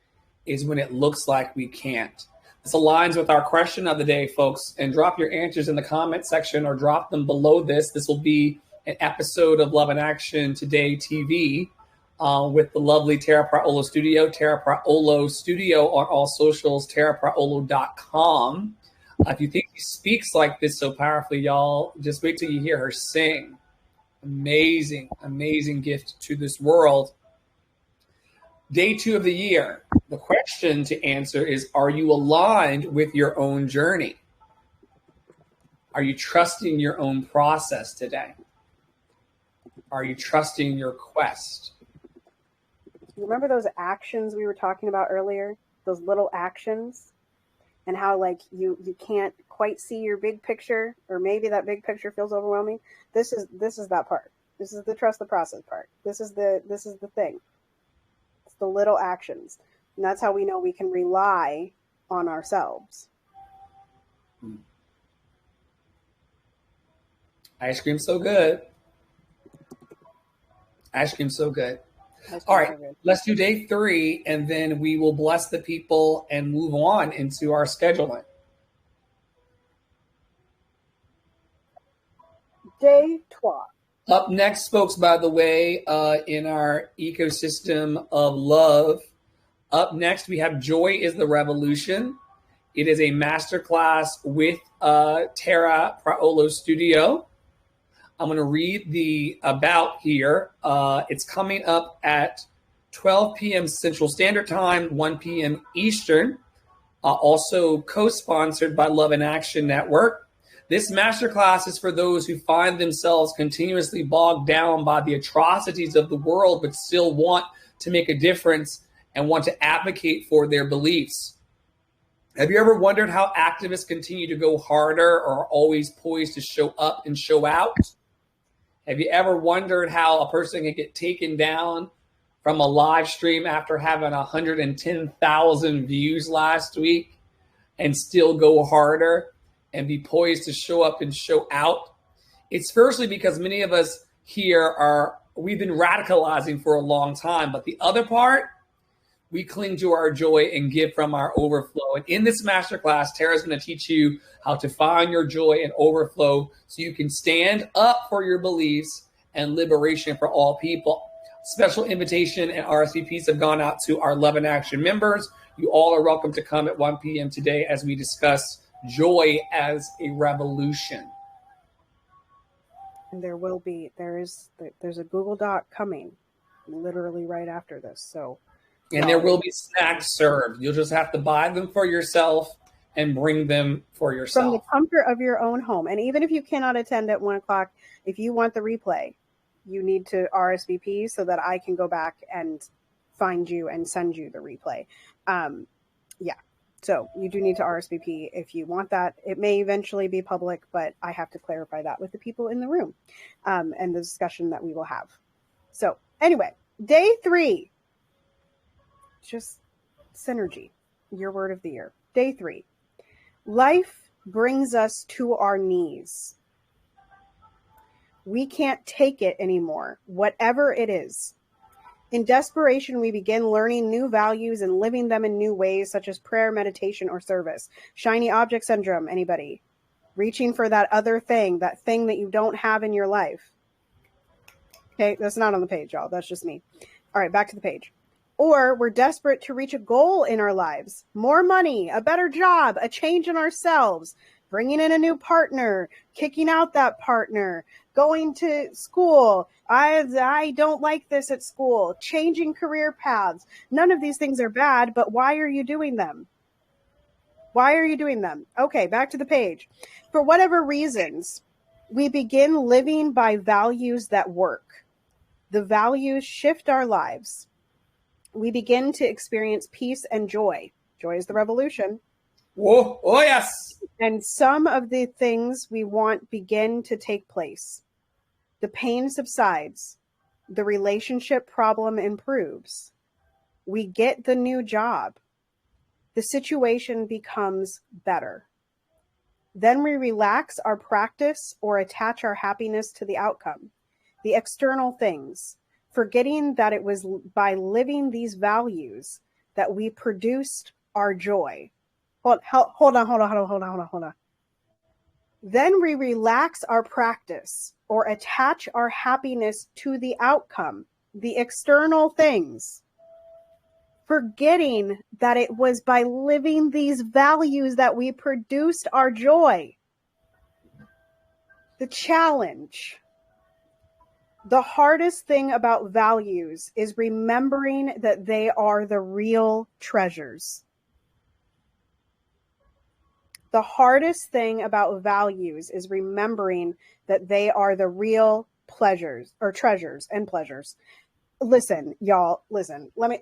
is when it looks like we can't. This aligns with our question of the day, folks, and drop your answers in the comment section or drop them below this. This will be an episode of Love in Action Today TV with the lovely Tara Praolo Studio. Tara Praolo Studio on all socials, tarapraolo.com. If you think she speaks like this so powerfully, y'all, just wait till you hear her sing. Amazing, amazing gift to this world. Day 2 of the year. The question to answer is, are you aligned with your own journey? Are you trusting your own process today? Are you trusting your quest? You remember those actions we were talking about earlier? Those little actions? and how like you can't quite see your big picture, or maybe that big picture feels overwhelming. This is that part. This is the trust the process part. This is the thing. It's the little actions. And that's how we know we can rely on ourselves. Ice cream's so good. Ice cream's so good. All right, let's do day 3, and then we will bless the people and move on into our scheduling. Day 12. Up next, folks, by the way, in our ecosystem of love, up next we have Joy is the Revolution. It is a masterclass with Tara Praolo Studio. I'm going to read the about here. It's coming up at 12 p.m. Central Standard Time, 1 p.m. Eastern. Also co-sponsored by Love in Action Network. This masterclass is for those who find themselves continuously bogged down by the atrocities of the world, but still want to make a difference and want to advocate for their beliefs. Have you ever wondered how activists continue to go harder or are always poised to show up and show out? Have you ever wondered how a person can get taken down from a live stream after having 110,000 views last week and still go harder and be poised to show up and show out? It's firstly because many of us here we've been radicalizing for a long time, but the other part, we cling to our joy and give from our overflow. And in this masterclass, Tara's going to teach you how to find your joy and overflow so you can stand up for your beliefs and liberation for all people. Special invitation and RSVPs have gone out to our Love in Action members. You all are welcome to come at 1 p.m. today as we discuss joy as a revolution. And there's a Google Doc coming literally right after this. So. And there will be snacks served. You'll just have to buy them for yourself and bring them for yourself. From the comfort of your own home. And even if you cannot attend at 1 o'clock, if you want the replay, you need to RSVP so that I can go back and find you and send you the replay. So you do need to RSVP if you want that. It may eventually be public, but I have to clarify that with the people in the room and the discussion that we will have. So anyway, day 3. Just synergy, your word of the year. Day 3. Life brings us to our knees. We can't take it anymore, whatever it is. In desperation, we begin learning new values and living them in new ways, such as prayer, meditation, or service. Shiny object syndrome, anybody? Reaching for that other thing, that thing that you don't have in your life. Okay, that's not on the page, y'all. That's just me. All right, back to the page. Or we're desperate to reach a goal in our lives. More money, a better job, a change in ourselves, bringing in a new partner, kicking out that partner, going to school. I don't like this at school, changing career paths. None of these things are bad, but why are you doing them? Why are you doing them? Okay, back to the page. For whatever reasons, we begin living by values that work. The values shift our lives. We begin to experience peace and joy. Joy is the revolution. Whoa. Oh, yes. And some of the things we want begin to take place. The pain subsides. The relationship problem improves. We get the new job. The situation becomes better. Then we relax our practice or attach our happiness to the outcome, the external things, forgetting that it was by living these values that we produced our joy. Hold on. Then we relax our practice or attach our happiness to the outcome, the external things, forgetting that it was by living these values that we produced our joy. The challenge. The hardest thing about values is remembering that they are the real treasures. The hardest thing about values is remembering that they are the real pleasures or treasures and pleasures. Listen, y'all, listen. Let me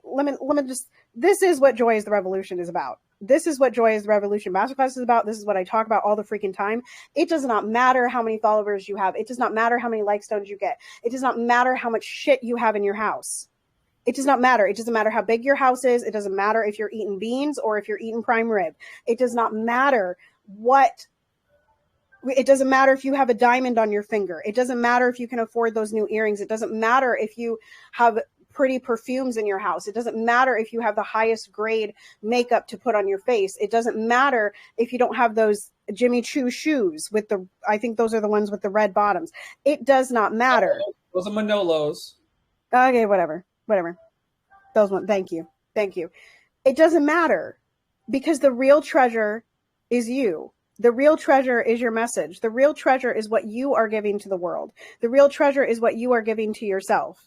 just, this is what Joy is the Revolution is about. This is what Joy is the Revolution Masterclass is about. This is what I talk about all the freaking time. It does not matter how many followers you have. It does not matter how many like stones you get. It does not matter how much shit you have in your house. It does not matter. It doesn't matter how big your house is. It doesn't matter if you're eating beans or if you're eating prime rib. It does not matter it doesn't matter if you have a diamond on your finger. It doesn't matter if you can afford those new earrings. It doesn't matter if you have pretty perfumes in your house. It doesn't matter if you have the highest grade makeup to put on your face. It doesn't matter if you don't have those Jimmy Choo shoes with I think those are the ones with the red bottoms. It does not matter. Those are Manolos. Okay, whatever. Those ones. Thank you. It doesn't matter, because the real treasure is you. The real treasure is your message. The real treasure is what you are giving to the world. The real treasure is what you are giving to yourself.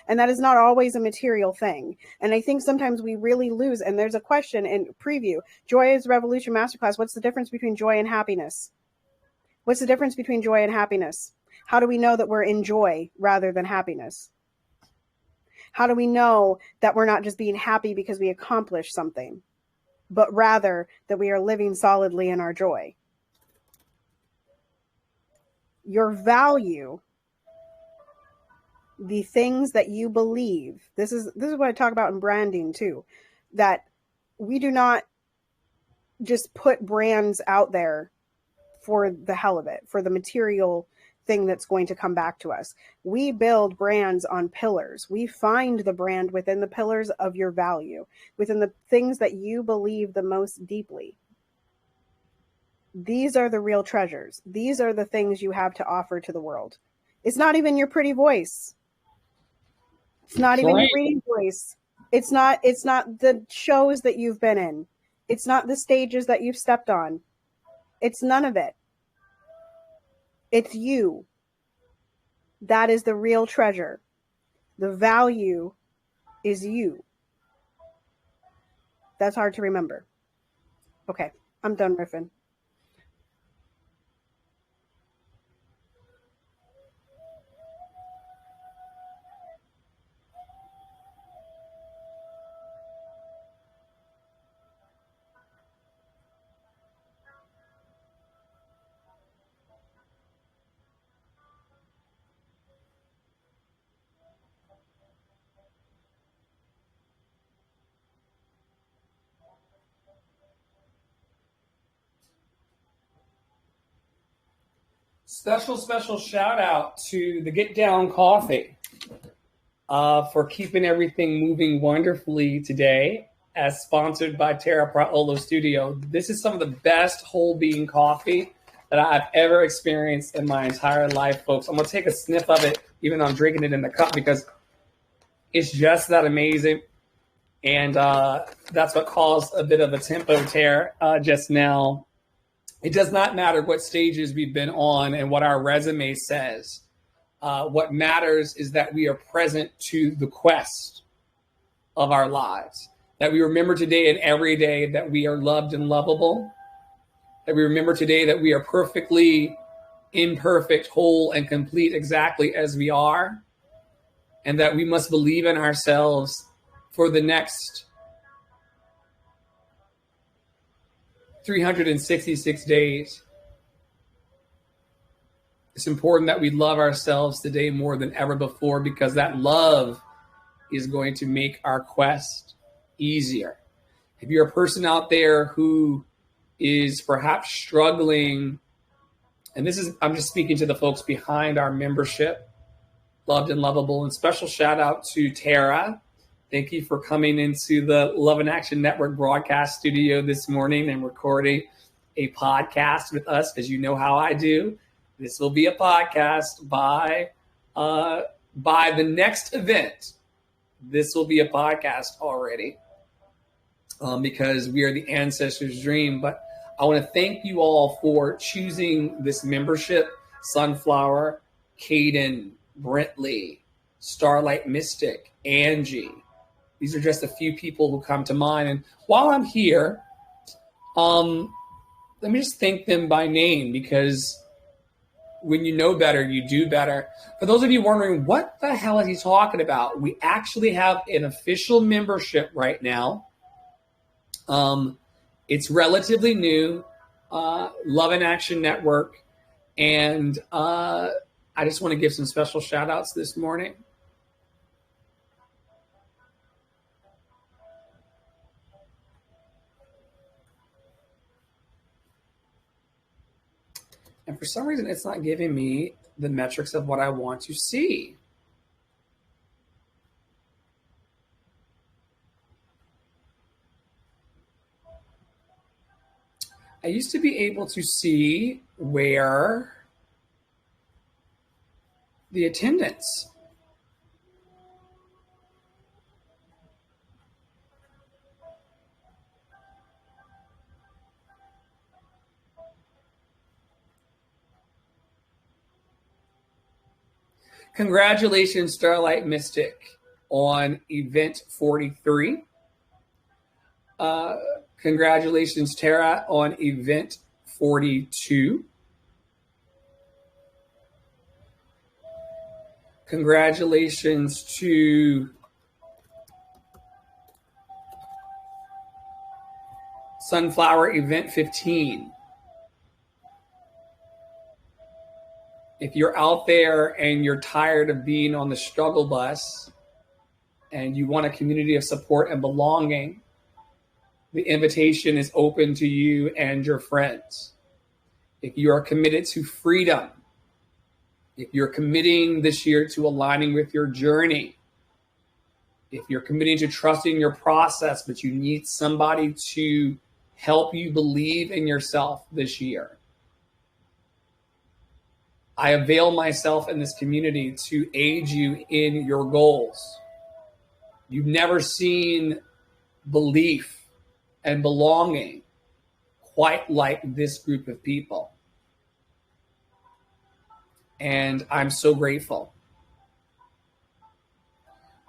And that is not always a material thing. And I think sometimes we really lose. And there's a question in preview. Joy is Revolution Masterclass. What's the difference between joy and happiness? What's the difference between joy and happiness? How do we know that we're in joy rather than happiness? How do we know that we're not just being happy because we accomplished something, but rather that we are living solidly in our joy? Your value, the things that you believe. This is what I talk about in branding too, that we do not just put brands out there for the hell of it, for the material thing that's going to come back to us. We build brands on pillars. We find the brand within the pillars of your value, within the things that you believe the most deeply. These are the real treasures. These are the things you have to offer to the world. It's not even your pretty voice. It's not even your reading voice. It's not the shows that you've been in. It's not the stages that you've stepped on. It's none of it. It's you. That is the real treasure. The value is you. That's hard to remember. Okay, I'm done riffing. Special shout out to the Get Down Coffee for keeping everything moving wonderfully today, as sponsored by Terra Praolo Studio. This is some of the best whole bean coffee that I've ever experienced in my entire life, folks. I'm going to take a sniff of it, even though I'm drinking it in the cup, because it's just that amazing. And that's what caused a bit of a tempo tear just now. It does not matter what stages we've been on and what our resume says. What matters is that we are present to the quest of our lives, that we remember today and every day that we are loved and lovable, that we remember today that we are perfectly imperfect, whole, and complete exactly as we are, and that we must believe in ourselves for the next 366 days. It's important that we love ourselves today more than ever before, because that love is going to make our quest easier. If you're a person out there who is perhaps struggling, and I'm just speaking to the folks behind our membership, Loved and Lovable, and special shout out to Tara. Thank you for coming into the Love in Action Network broadcast studio this morning and recording a podcast with us, because you know how I do. This will be a podcast by the next event. This will be a podcast already because we are the ancestors' dream. But I want to thank you all for choosing this membership. Sunflower, Caden, Brentley, Starlight Mystic, Angie. These are just a few people who come to mind. And while I'm here, let me just thank them by name, because when you know better, you do better. For those of you wondering, what the hell is he talking about? We actually have an official membership right now. It's relatively new, Love in Action Network. And I just want to give some special shout outs this morning. And for some reason, it's not giving me the metrics of what I want to see. I used to be able to see where the attendance. Congratulations, Starlight Mystic, on event 43. Congratulations, Tara, on event 42. Congratulations to Sunflower event 15. If you're out there and you're tired of being on the struggle bus and you want a community of support and belonging, the invitation is open to you and your friends. If you are committed to freedom, if you're committing this year to aligning with your journey, if you're committing to trusting your process, but you need somebody to help you believe in yourself this year, I avail myself in this community to aid you in your goals. You've never seen belief and belonging quite like this group of people. And I'm so grateful.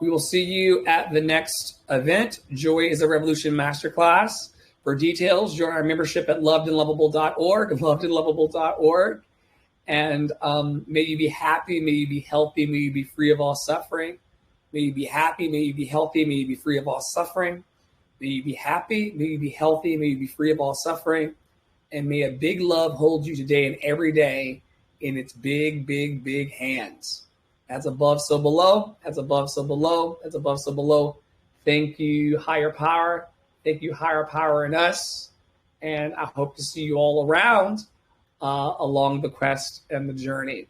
We will see you at the next event, Joy is a Revolution Masterclass. For details, join our membership at lovedandlovable.org, lovedandlovable.org. And may you be happy, may you be healthy, may you be free of all suffering. May you be happy, may you be healthy, may you be free of all suffering. May you be happy, may you be healthy, may you be free of all suffering. And may a big love hold you today and every day in its big, big, big hands. As above, so below. As above, so below. As above, so below. Thank you, higher power. Thank you, higher power in us. And I hope to see you all around along the quest and the journey.